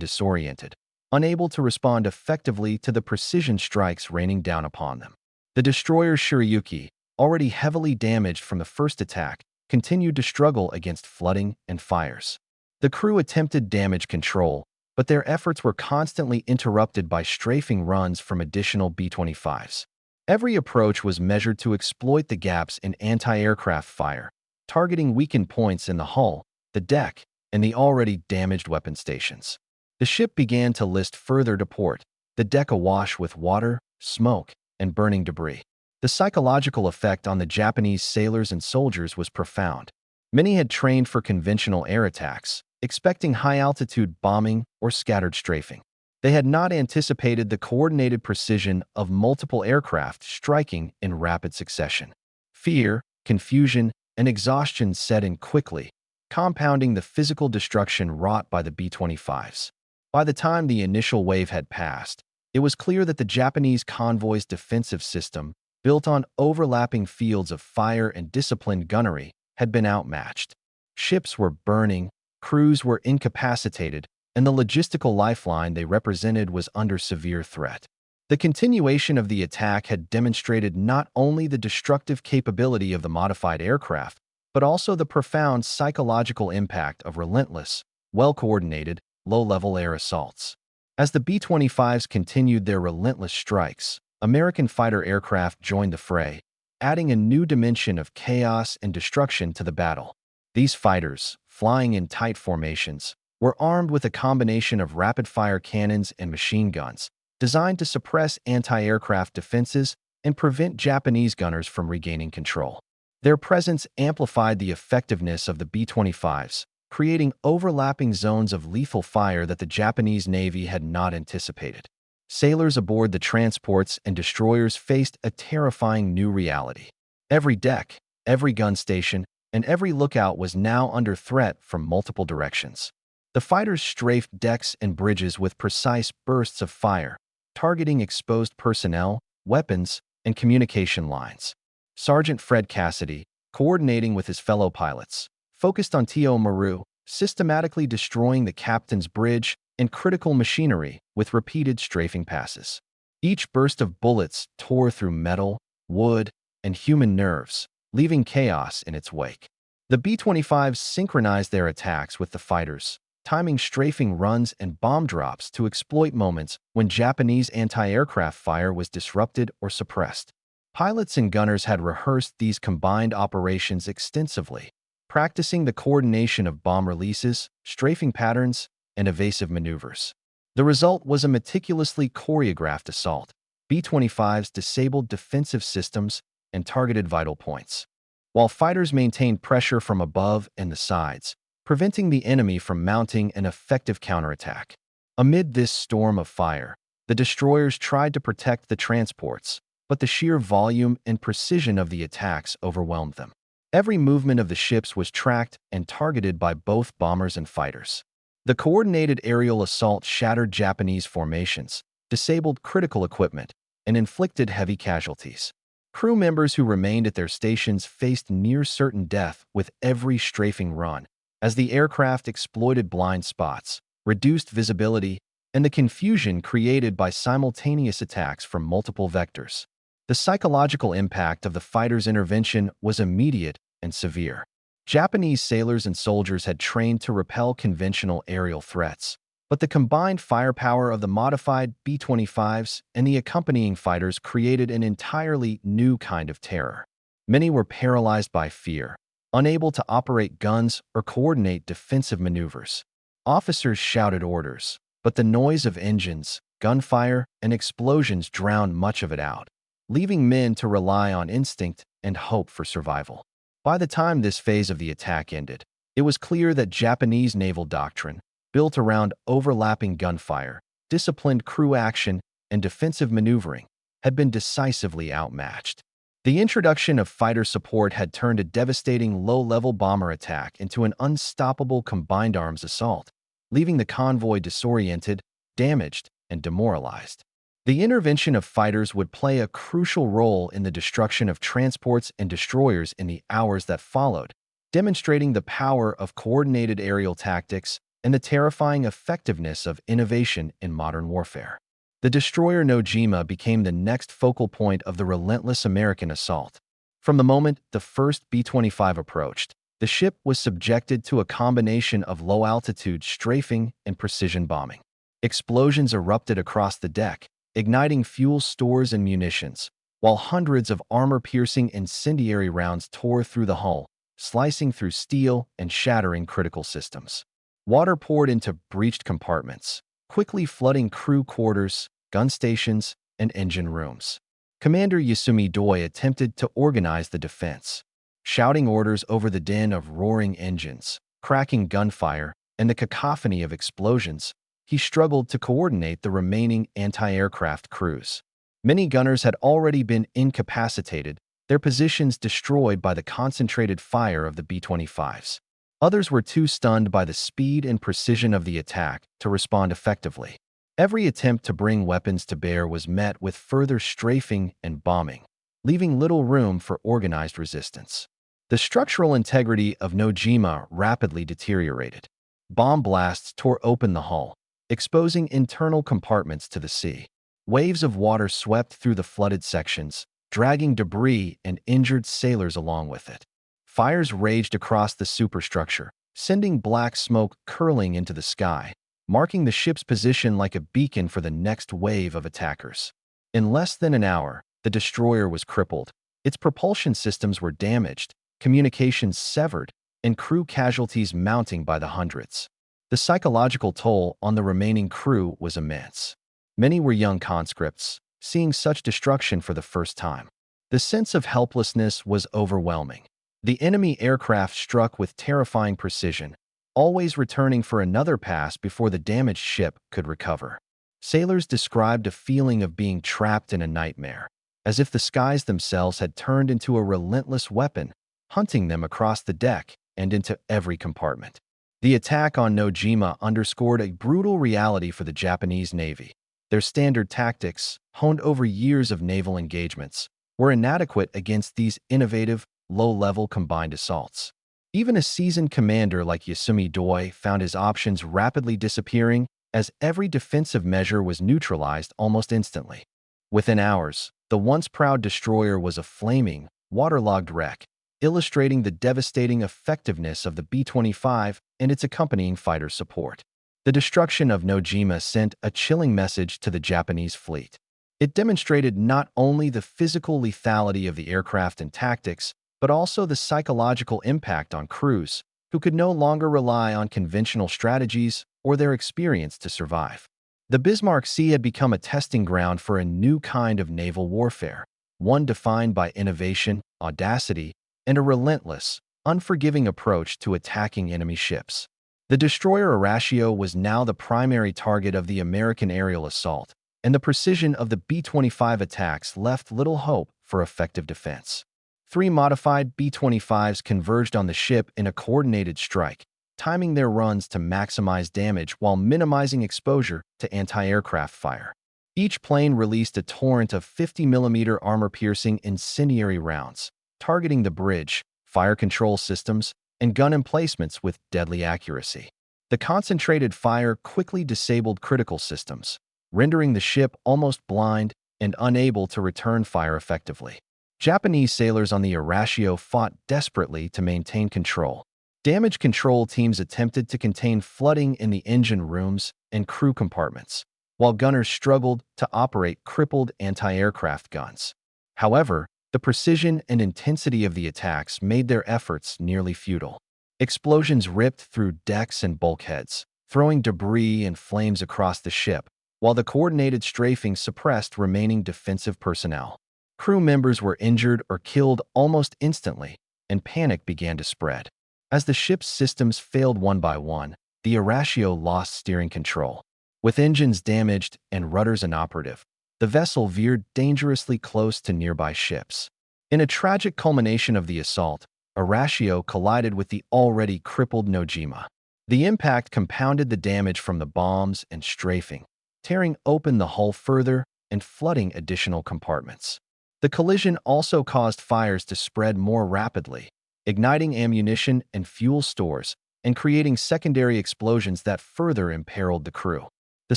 disoriented, unable to respond effectively to the precision strikes raining down upon them. The destroyer Shirayuki, already heavily damaged from the first attack, continued to struggle against flooding and fires. The crew attempted damage control, but their efforts were constantly interrupted by strafing runs from additional B-25s. Every approach was measured to exploit the gaps in anti-aircraft fire, targeting weakened points in the hull, the deck, and the already damaged weapon stations. The ship began to list further to port, the deck awash with water, smoke, and burning debris. The psychological effect on the Japanese sailors and soldiers was profound. Many had trained for conventional air attacks, expecting high-altitude bombing or scattered strafing. They had not anticipated the coordinated precision of multiple aircraft striking in rapid succession. Fear, confusion, and exhaustion set in quickly, compounding the physical destruction wrought by the B-25s. By the time the initial wave had passed, it was clear that the Japanese convoy's defensive system, built on overlapping fields of fire and disciplined gunnery, had been outmatched. Ships were burning, crews were incapacitated, and the logistical lifeline they represented was under severe threat. The continuation of the attack had demonstrated not only the destructive capability of the modified aircraft, but also the profound psychological impact of relentless, well-coordinated, low-level air assaults. As the B-25s continued their relentless strikes, American fighter aircraft joined the fray, adding a new dimension of chaos and destruction to the battle. These fighters, flying in tight formations, were armed with a combination of rapid-fire cannons and machine guns, designed to suppress anti-aircraft defenses and prevent Japanese gunners from regaining control. Their presence amplified the effectiveness of the B-25s, creating overlapping zones of lethal fire that the Japanese Navy had not anticipated. Sailors aboard the transports and destroyers faced a terrifying new reality. Every deck, every gun station, and every lookout was now under threat from multiple directions. The fighters strafed decks and bridges with precise bursts of fire, targeting exposed personnel, weapons, and communication lines. Sergeant Fred Cassidy, coordinating with his fellow pilots, focused on Tio Maru, systematically destroying the captain's bridge and critical machinery with repeated strafing passes. Each burst of bullets tore through metal, wood, and human nerves, leaving chaos in its wake. The B-25s synchronized their attacks with the fighters, timing strafing runs and bomb drops to exploit moments when Japanese anti-aircraft fire was disrupted or suppressed. Pilots and gunners had rehearsed these combined operations extensively, practicing the coordination of bomb releases, strafing patterns, and evasive maneuvers. The result was a meticulously choreographed assault. B-25s disabled defensive systems and targeted vital points. While fighters maintained pressure from above and the sides, preventing the enemy from mounting an effective counterattack. Amid this storm of fire, the destroyers tried to protect the transports, but the sheer volume and precision of the attacks overwhelmed them. Every movement of the ships was tracked and targeted by both bombers and fighters. The coordinated aerial assault shattered Japanese formations, disabled critical equipment, and inflicted heavy casualties. Crew members who remained at their stations faced near-certain death with every strafing run, as the aircraft exploited blind spots, reduced visibility, and the confusion created by simultaneous attacks from multiple vectors. The psychological impact of the fighters' intervention was immediate and severe. Japanese sailors and soldiers had trained to repel conventional aerial threats, but the combined firepower of the modified B-25s and the accompanying fighters created an entirely new kind of terror. Many were paralyzed by fear, unable to operate guns or coordinate defensive maneuvers. Officers shouted orders, but the noise of engines, gunfire, and explosions drowned much of it out, leaving men to rely on instinct and hope for survival. By the time this phase of the attack ended, it was clear that Japanese naval doctrine, built around overlapping gunfire, disciplined crew action, and defensive maneuvering, had been decisively outmatched. The introduction of fighter support had turned a devastating low-level bomber attack into an unstoppable combined arms assault, leaving the convoy disoriented, damaged, and demoralized. The intervention of fighters would play a crucial role in the destruction of transports and destroyers in the hours that followed, demonstrating the power of coordinated aerial tactics and the terrifying effectiveness of innovation in modern warfare. The destroyer Nojima became the next focal point of the relentless American assault. From the moment the first B-25 approached, the ship was subjected to a combination of low-altitude strafing and precision bombing. Explosions erupted across the deck, igniting fuel stores and munitions, while hundreds of armor-piercing incendiary rounds tore through the hull, slicing through steel and shattering critical systems. Water poured into breached compartments, quickly flooding crew quarters, gun stations, and engine rooms. Commander Yasumi Doi attempted to organize the defense. Shouting orders over the din of roaring engines, cracking gunfire, and the cacophony of explosions, he struggled to coordinate the remaining anti-aircraft crews. Many gunners had already been incapacitated, their positions destroyed by the concentrated fire of the B-25s. Others were too stunned by the speed and precision of the attack to respond effectively. Every attempt to bring weapons to bear was met with further strafing and bombing, leaving little room for organized resistance. The structural integrity of Nojima rapidly deteriorated. Bomb blasts tore open the hull, exposing internal compartments to the sea. Waves of water swept through the flooded sections, dragging debris and injured sailors along with it. Fires raged across the superstructure, sending black smoke curling into the sky, marking the ship's position like a beacon for the next wave of attackers. In less than an hour, the destroyer was crippled. Its propulsion systems were damaged, communications severed, and crew casualties mounting by the hundreds. The psychological toll on the remaining crew was immense. Many were young conscripts, seeing such destruction for the first time. The sense of helplessness was overwhelming. The enemy aircraft struck with terrifying precision, always returning for another pass before the damaged ship could recover. Sailors described a feeling of being trapped in a nightmare, as if the skies themselves had turned into a relentless weapon, hunting them across the deck and into every compartment. The attack on Nojima underscored a brutal reality for the Japanese Navy. Their standard tactics, honed over years of naval engagements, were inadequate against these innovative, low-level combined assaults. Even a seasoned commander like Yasumi Doi found his options rapidly disappearing as every defensive measure was neutralized almost instantly. Within hours, the once proud destroyer was a flaming, waterlogged wreck, illustrating the devastating effectiveness of the B-25 and its accompanying fighter support. The destruction of Nojima sent a chilling message to the Japanese fleet. It demonstrated not only the physical lethality of the aircraft and tactics, but also the psychological impact on crews, who could no longer rely on conventional strategies or their experience to survive. The Bismarck Sea had become a testing ground for a new kind of naval warfare, one defined by innovation, audacity, and a relentless, unforgiving approach to attacking enemy ships. The destroyer Horatio was now the primary target of the American aerial assault, and the precision of the B-25 attacks left little hope for effective defense. Three modified B-25s converged on the ship in a coordinated strike, timing their runs to maximize damage while minimizing exposure to anti-aircraft fire. Each plane released a torrent of 50mm armor-piercing incendiary rounds, targeting the bridge, fire control systems, and gun emplacements with deadly accuracy. The concentrated fire quickly disabled critical systems, rendering the ship almost blind and unable to return fire effectively. Japanese sailors on the Horatio fought desperately to maintain control. Damage control teams attempted to contain flooding in the engine rooms and crew compartments, while gunners struggled to operate crippled anti-aircraft guns. However, the precision and intensity of the attacks made their efforts nearly futile. Explosions ripped through decks and bulkheads, throwing debris and flames across the ship, while the coordinated strafing suppressed remaining defensive personnel. Crew members were injured or killed almost instantly, and panic began to spread. As the ship's systems failed one by one, the Horatio lost steering control. With engines damaged and rudders inoperative, the vessel veered dangerously close to nearby ships. In a tragic culmination of the assault, Horatio collided with the already crippled Nojima. The impact compounded the damage from the bombs and strafing, tearing open the hull further and flooding additional compartments. The collision also caused fires to spread more rapidly, igniting ammunition and fuel stores and creating secondary explosions that further imperiled the crew. The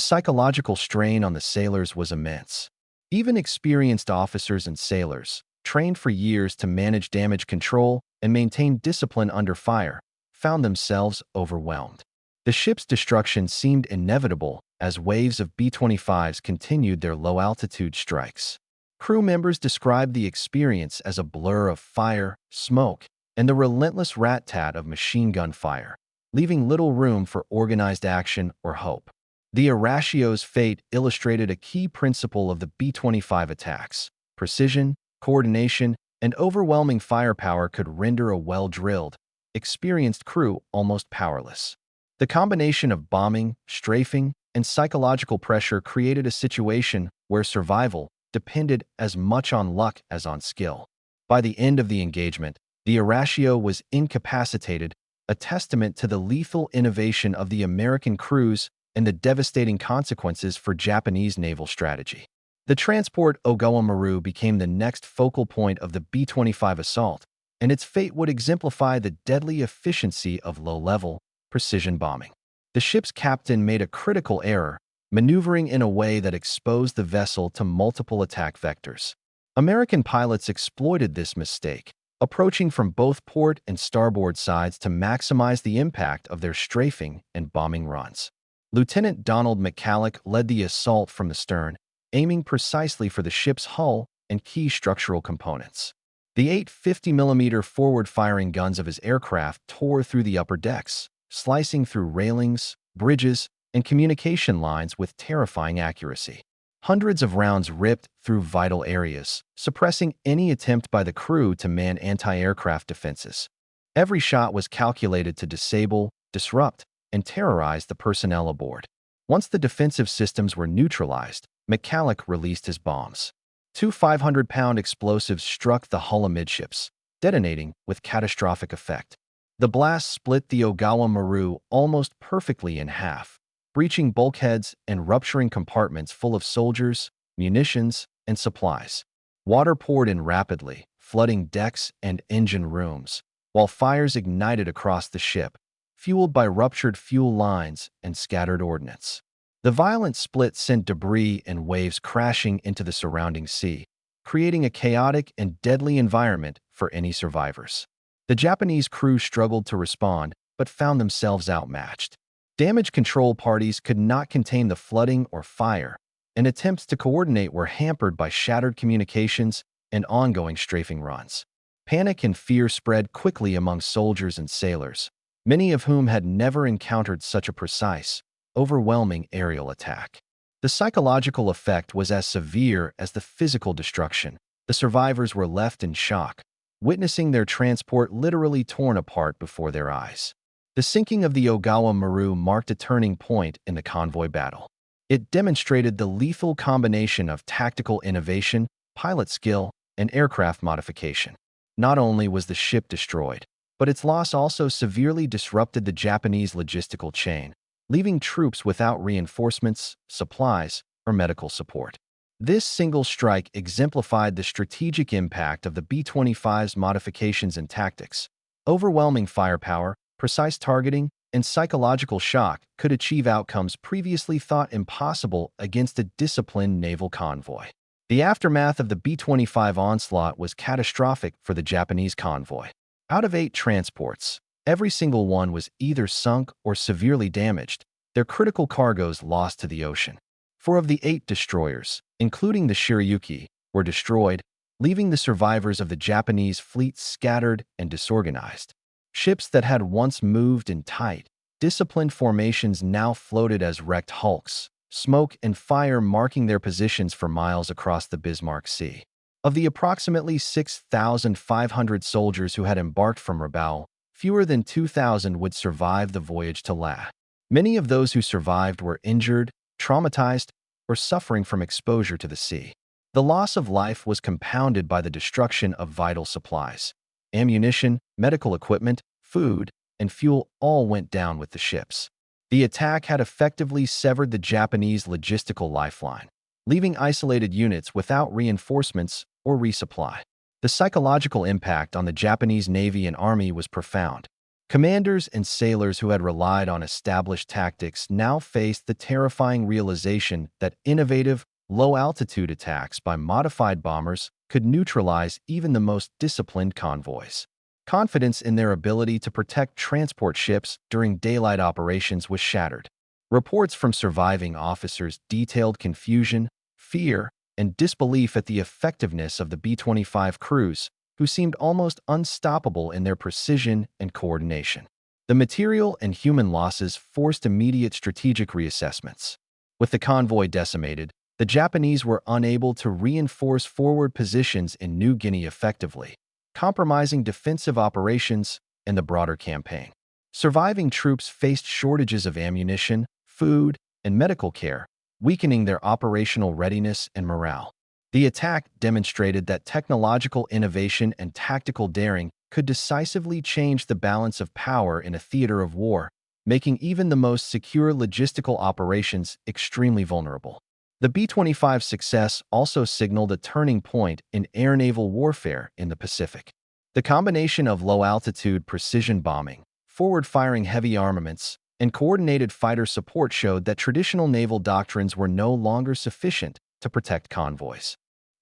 psychological strain on the sailors was immense. Even experienced officers and sailors, trained for years to manage damage control and maintain discipline under fire, found themselves overwhelmed. The ship's destruction seemed inevitable as waves of B-25s continued their low-altitude strikes. Crew members described the experience as a blur of fire, smoke, and the relentless rat-tat of machine gun fire, leaving little room for organized action or hope. The Horatio's fate illustrated a key principle of the B-25 attacks. Precision, coordination, and overwhelming firepower could render a well-drilled, experienced crew almost powerless. The combination of bombing, strafing, and psychological pressure created a situation where survival depended as much on luck as on skill. By the end of the engagement, the Horatio was incapacitated, a testament to the lethal innovation of the American crews and the devastating consequences for Japanese naval strategy. The transport Ogawa Maru became the next focal point of the B-25 assault, and its fate would exemplify the deadly efficiency of low-level, precision bombing. The ship's captain made a critical error, maneuvering in a way that exposed the vessel to multiple attack vectors. American pilots exploited this mistake, approaching from both port and starboard sides to maximize the impact of their strafing and bombing runs. Lieutenant Donald McCalloch led the assault from the stern, aiming precisely for the ship's hull and key structural components. The 8 50mm forward-firing guns of his aircraft tore through the upper decks, slicing through railings, bridges, and communication lines with terrifying accuracy. Hundreds of rounds ripped through vital areas, suppressing any attempt by the crew to man anti-aircraft defenses. Every shot was calculated to disable, disrupt, and terrorize the personnel aboard. Once the defensive systems were neutralized, McCalloch released his bombs. Two 500-pound explosives struck the hull amidships, detonating with catastrophic effect. The blast split the Ogawa Maru almost perfectly in half, breaching bulkheads and rupturing compartments full of soldiers, munitions, and supplies. Water poured in rapidly, flooding decks and engine rooms, while fires ignited across the ship, fueled by ruptured fuel lines and scattered ordnance. The violent split sent debris and waves crashing into the surrounding sea, creating a chaotic and deadly environment for any survivors. The Japanese crew struggled to respond, but found themselves outmatched. Damage control parties could not contain the flooding or fire, and attempts to coordinate were hampered by shattered communications and ongoing strafing runs. Panic and fear spread quickly among soldiers and sailors, many of whom had never encountered such a precise, overwhelming aerial attack. The psychological effect was as severe as the physical destruction. The survivors were left in shock, witnessing their transport literally torn apart before their eyes. The sinking of the Ogawa Maru marked a turning point in the convoy battle. It demonstrated the lethal combination of tactical innovation, pilot skill, and aircraft modification. Not only was the ship destroyed, but its loss also severely disrupted the Japanese logistical chain, leaving troops without reinforcements, supplies, or medical support. This single strike exemplified the strategic impact of the B-25's modifications and tactics. Overwhelming firepower, precise targeting, and psychological shock could achieve outcomes previously thought impossible against a disciplined naval convoy. The aftermath of the B-25 onslaught was catastrophic for the Japanese convoy. Out of 8 transports, every single one was either sunk or severely damaged, their critical cargoes lost to the ocean. 4 of the 8 destroyers, including the Shiryuki, were destroyed, leaving the survivors of the Japanese fleet scattered and disorganized. Ships that had once moved in tight, disciplined formations now floated as wrecked hulks, smoke and fire marking their positions for miles across the Bismarck Sea. Of the approximately 6,500 soldiers who had embarked from Rabaul, fewer than 2,000 would survive the voyage to La. Many of those who survived were injured, traumatized, or suffering from exposure to the sea. The loss of life was compounded by the destruction of vital supplies. Ammunition, medical equipment, food, and fuel all went down with the ships. The attack had effectively severed the Japanese logistical lifeline, leaving isolated units without reinforcements or resupply. The psychological impact on the Japanese Navy and Army was profound. Commanders and sailors who had relied on established tactics now faced the terrifying realization that innovative, low-altitude attacks by modified bombers could neutralize even the most disciplined convoys. Confidence in their ability to protect transport ships during daylight operations was shattered. Reports from surviving officers detailed confusion, fear, and disbelief at the effectiveness of the B-25 crews, who seemed almost unstoppable in their precision and coordination. The material and human losses forced immediate strategic reassessments. With the convoy decimated, the Japanese were unable to reinforce forward positions in New Guinea effectively, compromising defensive operations and the broader campaign. Surviving troops faced shortages of ammunition, food, and medical care, weakening their operational readiness and morale. The attack demonstrated that technological innovation and tactical daring could decisively change the balance of power in a theater of war, making even the most secure logistical operations extremely vulnerable. The B-25's success also signaled a turning point in air-naval warfare in the Pacific. The combination of low-altitude precision bombing, forward-firing heavy armaments, and coordinated fighter support showed that traditional naval doctrines were no longer sufficient to protect convoys.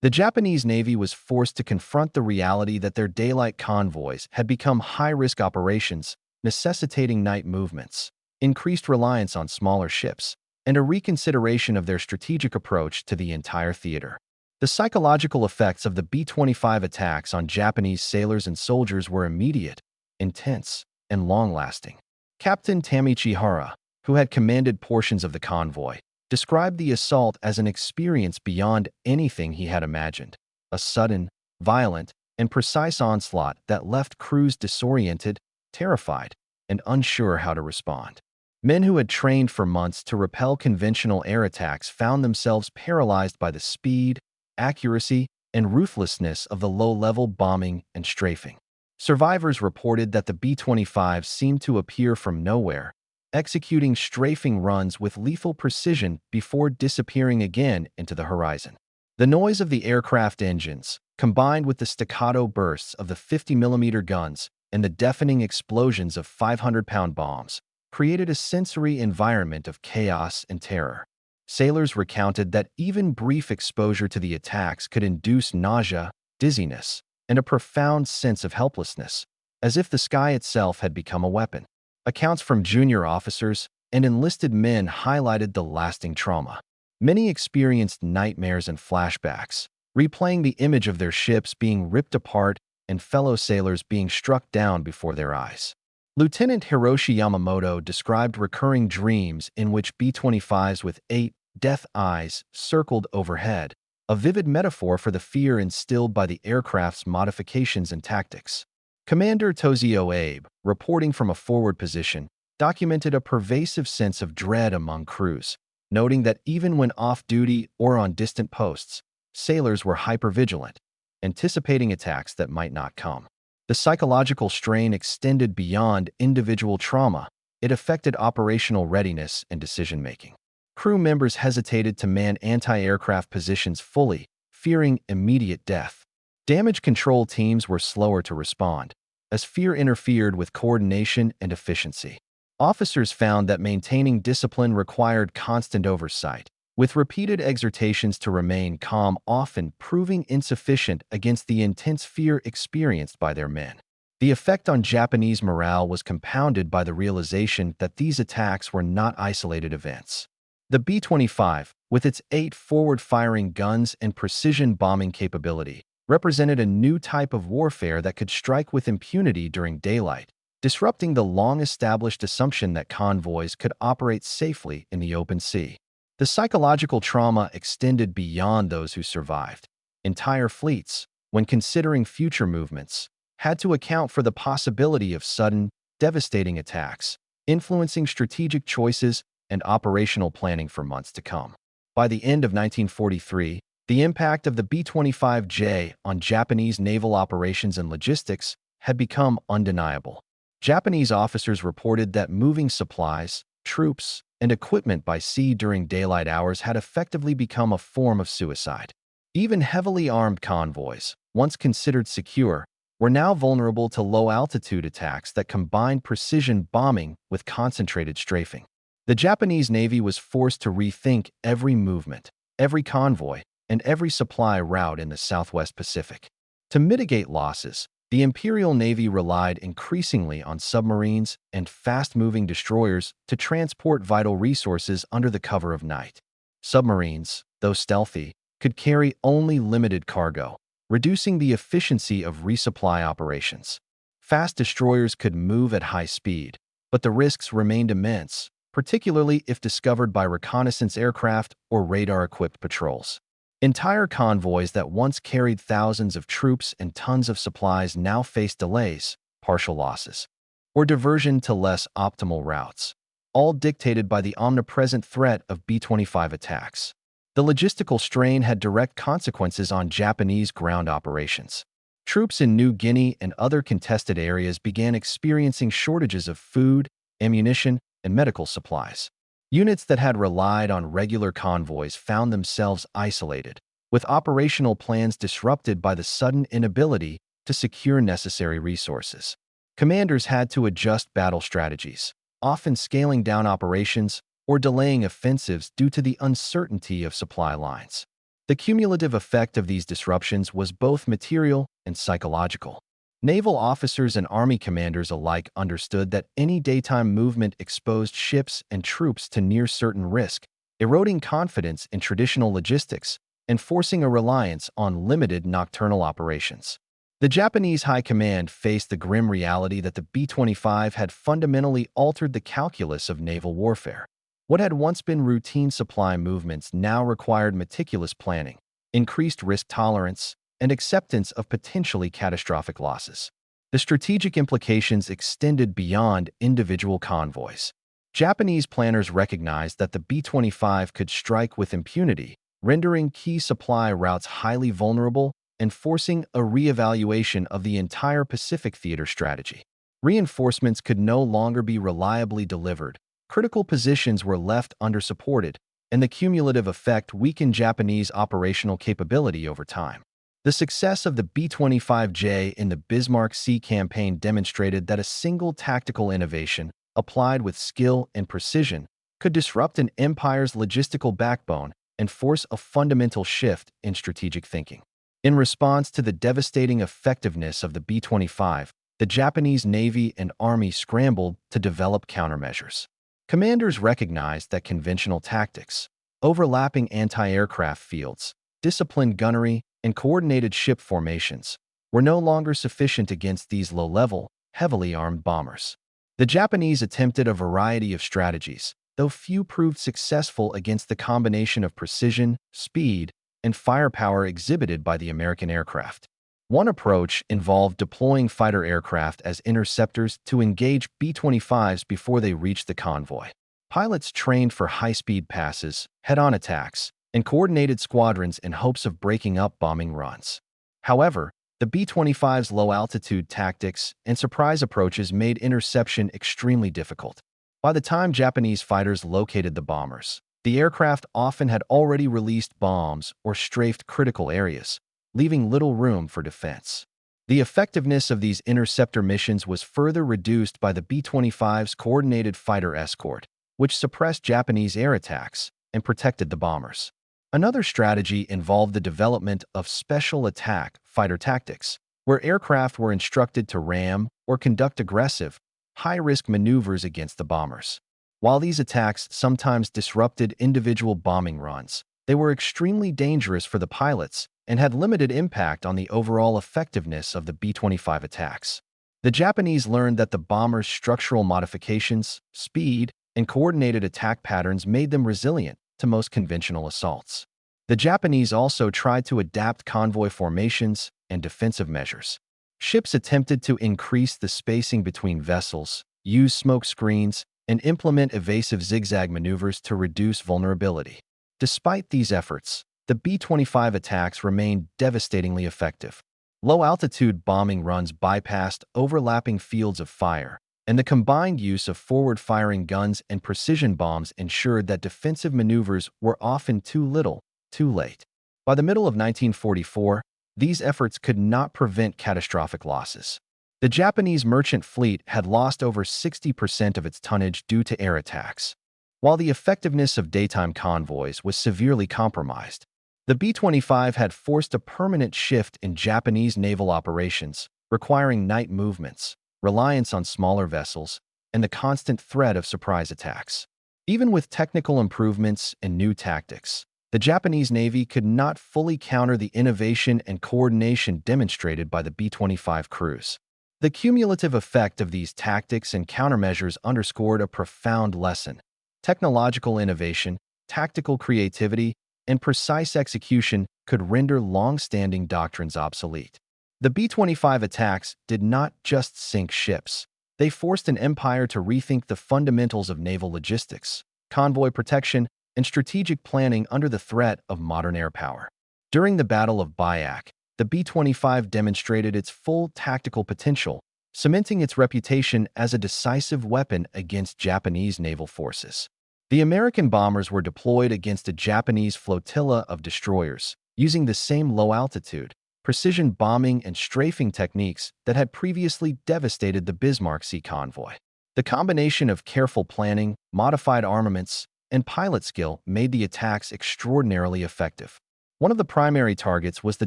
The Japanese Navy was forced to confront the reality that their daylight convoys had become high-risk operations, necessitating night movements, increased reliance on smaller ships, and a reconsideration of their strategic approach to the entire theater. The psychological effects of the B-25 attacks on Japanese sailors and soldiers were immediate, intense, and long-lasting. Captain Tamichi Hara, who had commanded portions of the convoy, described the assault as an experience beyond anything he had imagined, a sudden, violent, and precise onslaught that left crews disoriented, terrified, and unsure how to respond. Men who had trained for months to repel conventional air attacks found themselves paralyzed by the speed, accuracy, and ruthlessness of the low-level bombing and strafing. Survivors reported that the B-25 seemed to appear from nowhere, executing strafing runs with lethal precision before disappearing again into the horizon. The noise of the aircraft engines, combined with the staccato bursts of the 50mm guns and the deafening explosions of 500-pound bombs, created a sensory environment of chaos and terror. Sailors recounted that even brief exposure to the attacks could induce nausea, dizziness, and a profound sense of helplessness, as if the sky itself had become a weapon. Accounts from junior officers and enlisted men highlighted the lasting trauma. Many experienced nightmares and flashbacks, replaying the image of their ships being ripped apart and fellow sailors being struck down before their eyes. Lieutenant Hiroshi Yamamoto described recurring dreams in which B-25s with 8 death eyes circled overhead, a vivid metaphor for the fear instilled by the aircraft's modifications and tactics. Commander Tozio Abe, reporting from a forward position, documented a pervasive sense of dread among crews, noting that even when off-duty or on distant posts, sailors were hypervigilant, anticipating attacks that might not come. The psychological strain extended beyond individual trauma. It affected operational readiness and decision-making. Crew members hesitated to man anti-aircraft positions fully, fearing immediate death. Damage control teams were slower to respond, as fear interfered with coordination and efficiency. Officers found that maintaining discipline required constant oversight, with repeated exhortations to remain calm often proving insufficient against the intense fear experienced by their men. The effect on Japanese morale was compounded by the realization that these attacks were not isolated events. The B-25, with its 8 forward-firing guns and precision bombing capability, represented a new type of warfare that could strike with impunity during daylight, disrupting the long-established assumption that convoys could operate safely in the open sea. The psychological trauma extended beyond those who survived. Entire fleets, when considering future movements, had to account for the possibility of sudden, devastating attacks, influencing strategic choices and operational planning for months to come. By the end of 1943, the impact of the B-25J on Japanese naval operations and logistics had become undeniable. Japanese officers reported that moving supplies, troops, and equipment by sea during daylight hours had effectively become a form of suicide. Even heavily armed convoys, once considered secure, were now vulnerable to low-altitude attacks that combined precision bombing with concentrated strafing. The Japanese Navy was forced to rethink every movement, every convoy, and every supply route in the Southwest Pacific. To mitigate losses, the Imperial Navy relied increasingly on submarines and fast-moving destroyers to transport vital resources under the cover of night. Submarines, though stealthy, could carry only limited cargo, reducing the efficiency of resupply operations. Fast destroyers could move at high speed, but the risks remained immense, particularly if discovered by reconnaissance aircraft or radar-equipped patrols. Entire convoys that once carried thousands of troops and tons of supplies now faced delays, partial losses, or diversion to less optimal routes, all dictated by the omnipresent threat of B-25 attacks. The logistical strain had direct consequences on Japanese ground operations. Troops in New Guinea and other contested areas began experiencing shortages of food, ammunition, and medical supplies. Units that had relied on regular convoys found themselves isolated, with operational plans disrupted by the sudden inability to secure necessary resources. Commanders had to adjust battle strategies, often scaling down operations or delaying offensives due to the uncertainty of supply lines. The cumulative effect of these disruptions was both material and psychological. Naval officers and Army commanders alike understood that any daytime movement exposed ships and troops to near-certain risk, eroding confidence in traditional logistics and forcing a reliance on limited nocturnal operations. The Japanese High Command faced the grim reality that the B-25 had fundamentally altered the calculus of naval warfare. What had once been routine supply movements now required meticulous planning, increased risk tolerance, and acceptance of potentially catastrophic losses. The strategic implications extended beyond individual convoys. Japanese planners recognized that the B-25 could strike with impunity, rendering key supply routes highly vulnerable and forcing a reevaluation of the entire Pacific theater strategy. Reinforcements could no longer be reliably delivered, critical positions were left undersupported, and the cumulative effect weakened Japanese operational capability over time. The success of the B-25J in the Bismarck Sea campaign demonstrated that a single tactical innovation, applied with skill and precision, could disrupt an empire's logistical backbone and force a fundamental shift in strategic thinking. In response to the devastating effectiveness of the B-25, the Japanese Navy and Army scrambled to develop countermeasures. Commanders recognized that conventional tactics, overlapping anti-aircraft fields, disciplined gunnery, and coordinated ship formations were no longer sufficient against these low-level, heavily armed bombers. The Japanese attempted a variety of strategies, though few proved successful against the combination of precision, speed, and firepower exhibited by the American aircraft. One approach involved deploying fighter aircraft as interceptors to engage B-25s before they reached the convoy. Pilots trained for high-speed passes, head-on attacks, and coordinated squadrons in hopes of breaking up bombing runs. However, the B-25's low-altitude tactics and surprise approaches made interception extremely difficult. By the time Japanese fighters located the bombers, the aircraft often had already released bombs or strafed critical areas, leaving little room for defense. The effectiveness of these interceptor missions was further reduced by the B-25's coordinated fighter escort, which suppressed Japanese air attacks and protected the bombers. Another strategy involved the development of special attack fighter tactics, where aircraft were instructed to ram or conduct aggressive, high-risk maneuvers against the bombers. While these attacks sometimes disrupted individual bombing runs, they were extremely dangerous for the pilots and had limited impact on the overall effectiveness of the B-25 attacks. The Japanese learned that the bombers' structural modifications, speed, and coordinated attack patterns made them resilient to most conventional assaults. The Japanese also tried to adapt convoy formations and defensive measures. Ships attempted to increase the spacing between vessels, use smoke screens, and implement evasive zigzag maneuvers to reduce vulnerability. Despite these efforts, the B-25 attacks remained devastatingly effective. Low-altitude bombing runs bypassed overlapping fields of fire, and the combined use of forward-firing guns and precision bombs ensured that defensive maneuvers were often too little, too late. By the middle of 1944, these efforts could not prevent catastrophic losses. The Japanese merchant fleet had lost over 60% of its tonnage due to air attacks. While the effectiveness of daytime convoys was severely compromised, the B-25 had forced a permanent shift in Japanese naval operations, requiring night movements, reliance on smaller vessels, and the constant threat of surprise attacks. Even with technical improvements and new tactics, the Japanese Navy could not fully counter the innovation and coordination demonstrated by the B-25 crews. The cumulative effect of these tactics and countermeasures underscored a profound lesson. Technological innovation, tactical creativity, and precise execution could render long-standing doctrines obsolete. The B-25 attacks did not just sink ships. They forced an empire to rethink the fundamentals of naval logistics, convoy protection, and strategic planning under the threat of modern air power. During the Battle of Bayak, the B-25 demonstrated its full tactical potential, cementing its reputation as a decisive weapon against Japanese naval forces. The American bombers were deployed against a Japanese flotilla of destroyers, using the same low-altitude, precision bombing and strafing techniques that had previously devastated the Bismarck Sea convoy. The combination of careful planning, modified armaments, and pilot skill made the attacks extraordinarily effective. One of the primary targets was the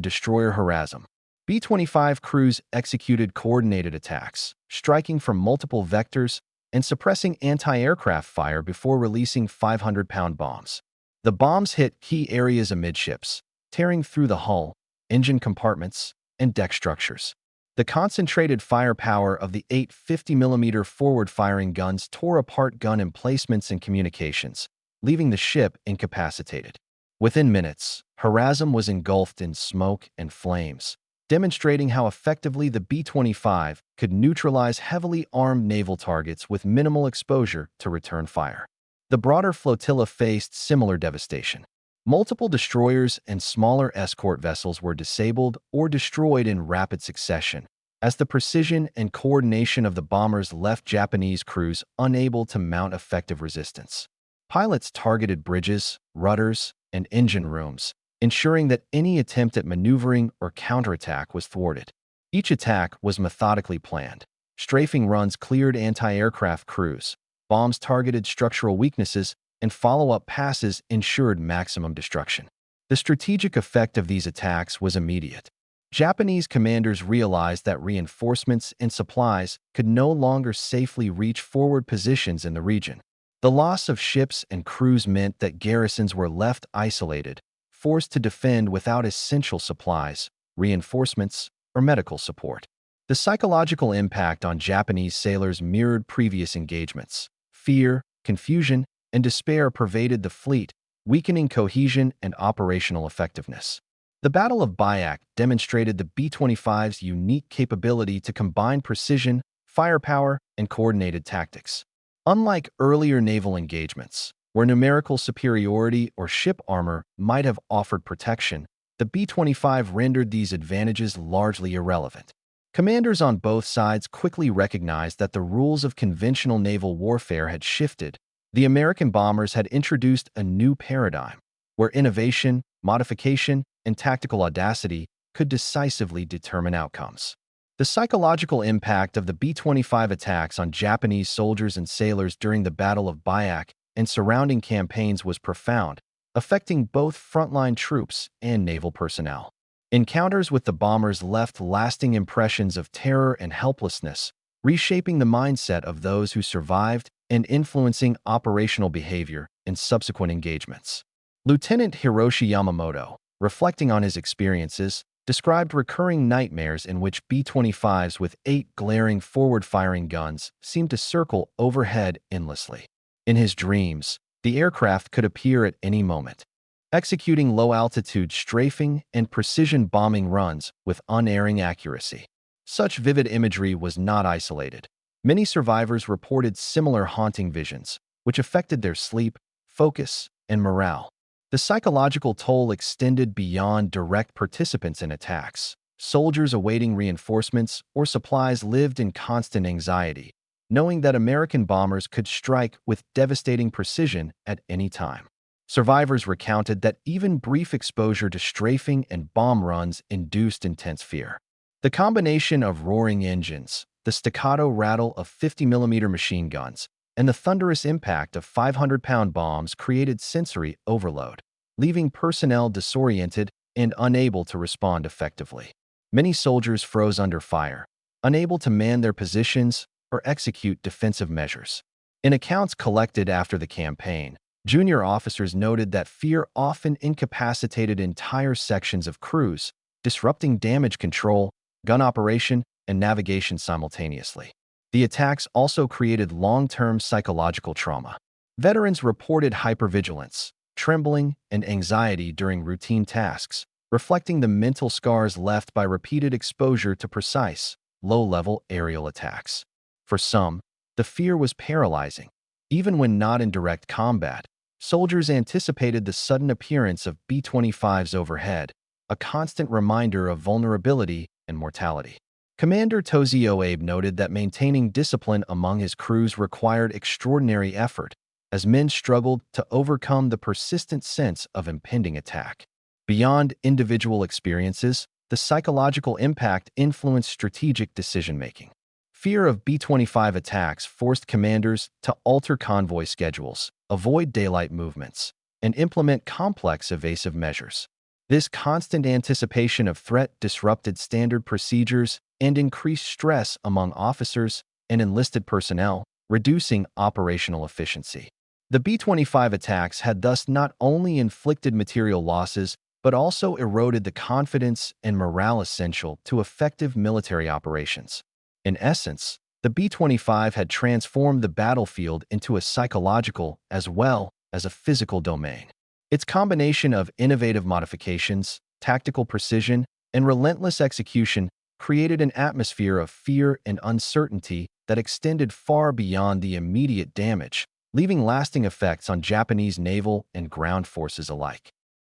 destroyer Harazm. B-25 crews executed coordinated attacks, striking from multiple vectors and suppressing anti-aircraft fire before releasing 500-pound bombs. The bombs hit key areas amidships, tearing through the hull, engine compartments, and deck structures. The concentrated firepower of the 8 50mm forward-firing guns tore apart gun emplacements and communications, leaving the ship incapacitated. Within minutes, Harazm was engulfed in smoke and flames, demonstrating how effectively the B-25 could neutralize heavily armed naval targets with minimal exposure to return fire. The broader flotilla faced similar devastation. Multiple destroyers and smaller escort vessels were disabled or destroyed in rapid succession, as the precision and coordination of the bombers left Japanese crews unable to mount effective resistance. Pilots targeted bridges, rudders, and engine rooms, ensuring that any attempt at maneuvering or counterattack was thwarted. Each attack was methodically planned. Strafing runs cleared anti-aircraft crews, bombs targeted structural weaknesses, and follow-up passes ensured maximum destruction. The strategic effect of these attacks was immediate. Japanese commanders realized that reinforcements and supplies could no longer safely reach forward positions in the region. The loss of ships and crews meant that garrisons were left isolated, forced to defend without essential supplies, reinforcements, or medical support. The psychological impact on Japanese sailors mirrored previous engagements. Fear, confusion, and despair pervaded the fleet, weakening cohesion and operational effectiveness. The Battle of Bayak demonstrated the B-25's unique capability to combine precision, firepower, and coordinated tactics. Unlike earlier naval engagements, where numerical superiority or ship armor might have offered protection, the B-25 rendered these advantages largely irrelevant. Commanders on both sides quickly recognized that the rules of conventional naval warfare had shifted. The American bombers had introduced a new paradigm, where innovation, modification, and tactical audacity could decisively determine outcomes. The psychological impact of the B-25 attacks on Japanese soldiers and sailors during the Battle of Bayak and surrounding campaigns was profound, affecting both frontline troops and naval personnel. Encounters with the bombers left lasting impressions of terror and helplessness, reshaping the mindset of those who survived and influencing operational behavior in subsequent engagements. Lieutenant Hiroshi Yamamoto, reflecting on his experiences, described recurring nightmares in which B-25s with 8 glaring forward-firing guns seemed to circle overhead endlessly. In his dreams, the aircraft could appear at any moment, executing low-altitude strafing and precision bombing runs with unerring accuracy. Such vivid imagery was not isolated. Many survivors reported similar haunting visions, which affected their sleep, focus, and morale. The psychological toll extended beyond direct participants in attacks. Soldiers awaiting reinforcements or supplies lived in constant anxiety, knowing that American bombers could strike with devastating precision at any time. Survivors recounted that even brief exposure to strafing and bomb runs induced intense fear. The combination of roaring engines, the staccato rattle of 50mm machine guns, and the thunderous impact of 500-pound bombs created sensory overload, leaving personnel disoriented and unable to respond effectively. Many soldiers froze under fire, unable to man their positions or execute defensive measures. In accounts collected after the campaign, junior officers noted that fear often incapacitated entire sections of crews, disrupting damage control, gun operation, and navigation simultaneously. The attacks also created long-term psychological trauma. Veterans reported hypervigilance, trembling, and anxiety during routine tasks, reflecting the mental scars left by repeated exposure to precise, low-level aerial attacks. For some, the fear was paralyzing. Even when not in direct combat, soldiers anticipated the sudden appearance of B-25s overhead, a constant reminder of vulnerability and mortality. Commander Tozio Abe noted that maintaining discipline among his crews required extraordinary effort, as men struggled to overcome the persistent sense of impending attack. Beyond individual experiences, the psychological impact influenced strategic decision-making. Fear of B-25 attacks forced commanders to alter convoy schedules, avoid daylight movements, and implement complex evasive measures. This constant anticipation of threat disrupted standard procedures and increased stress among officers and enlisted personnel, reducing operational efficiency. The B-25 attacks had thus not only inflicted material losses, but also eroded the confidence and morale essential to effective military operations. In essence, the B-25 had transformed the battlefield into a psychological as well as a physical domain. Its combination of innovative modifications, tactical precision, and relentless execution created an atmosphere of fear and uncertainty that extended far beyond the immediate damage, leaving lasting effects on Japanese naval and ground forces alike.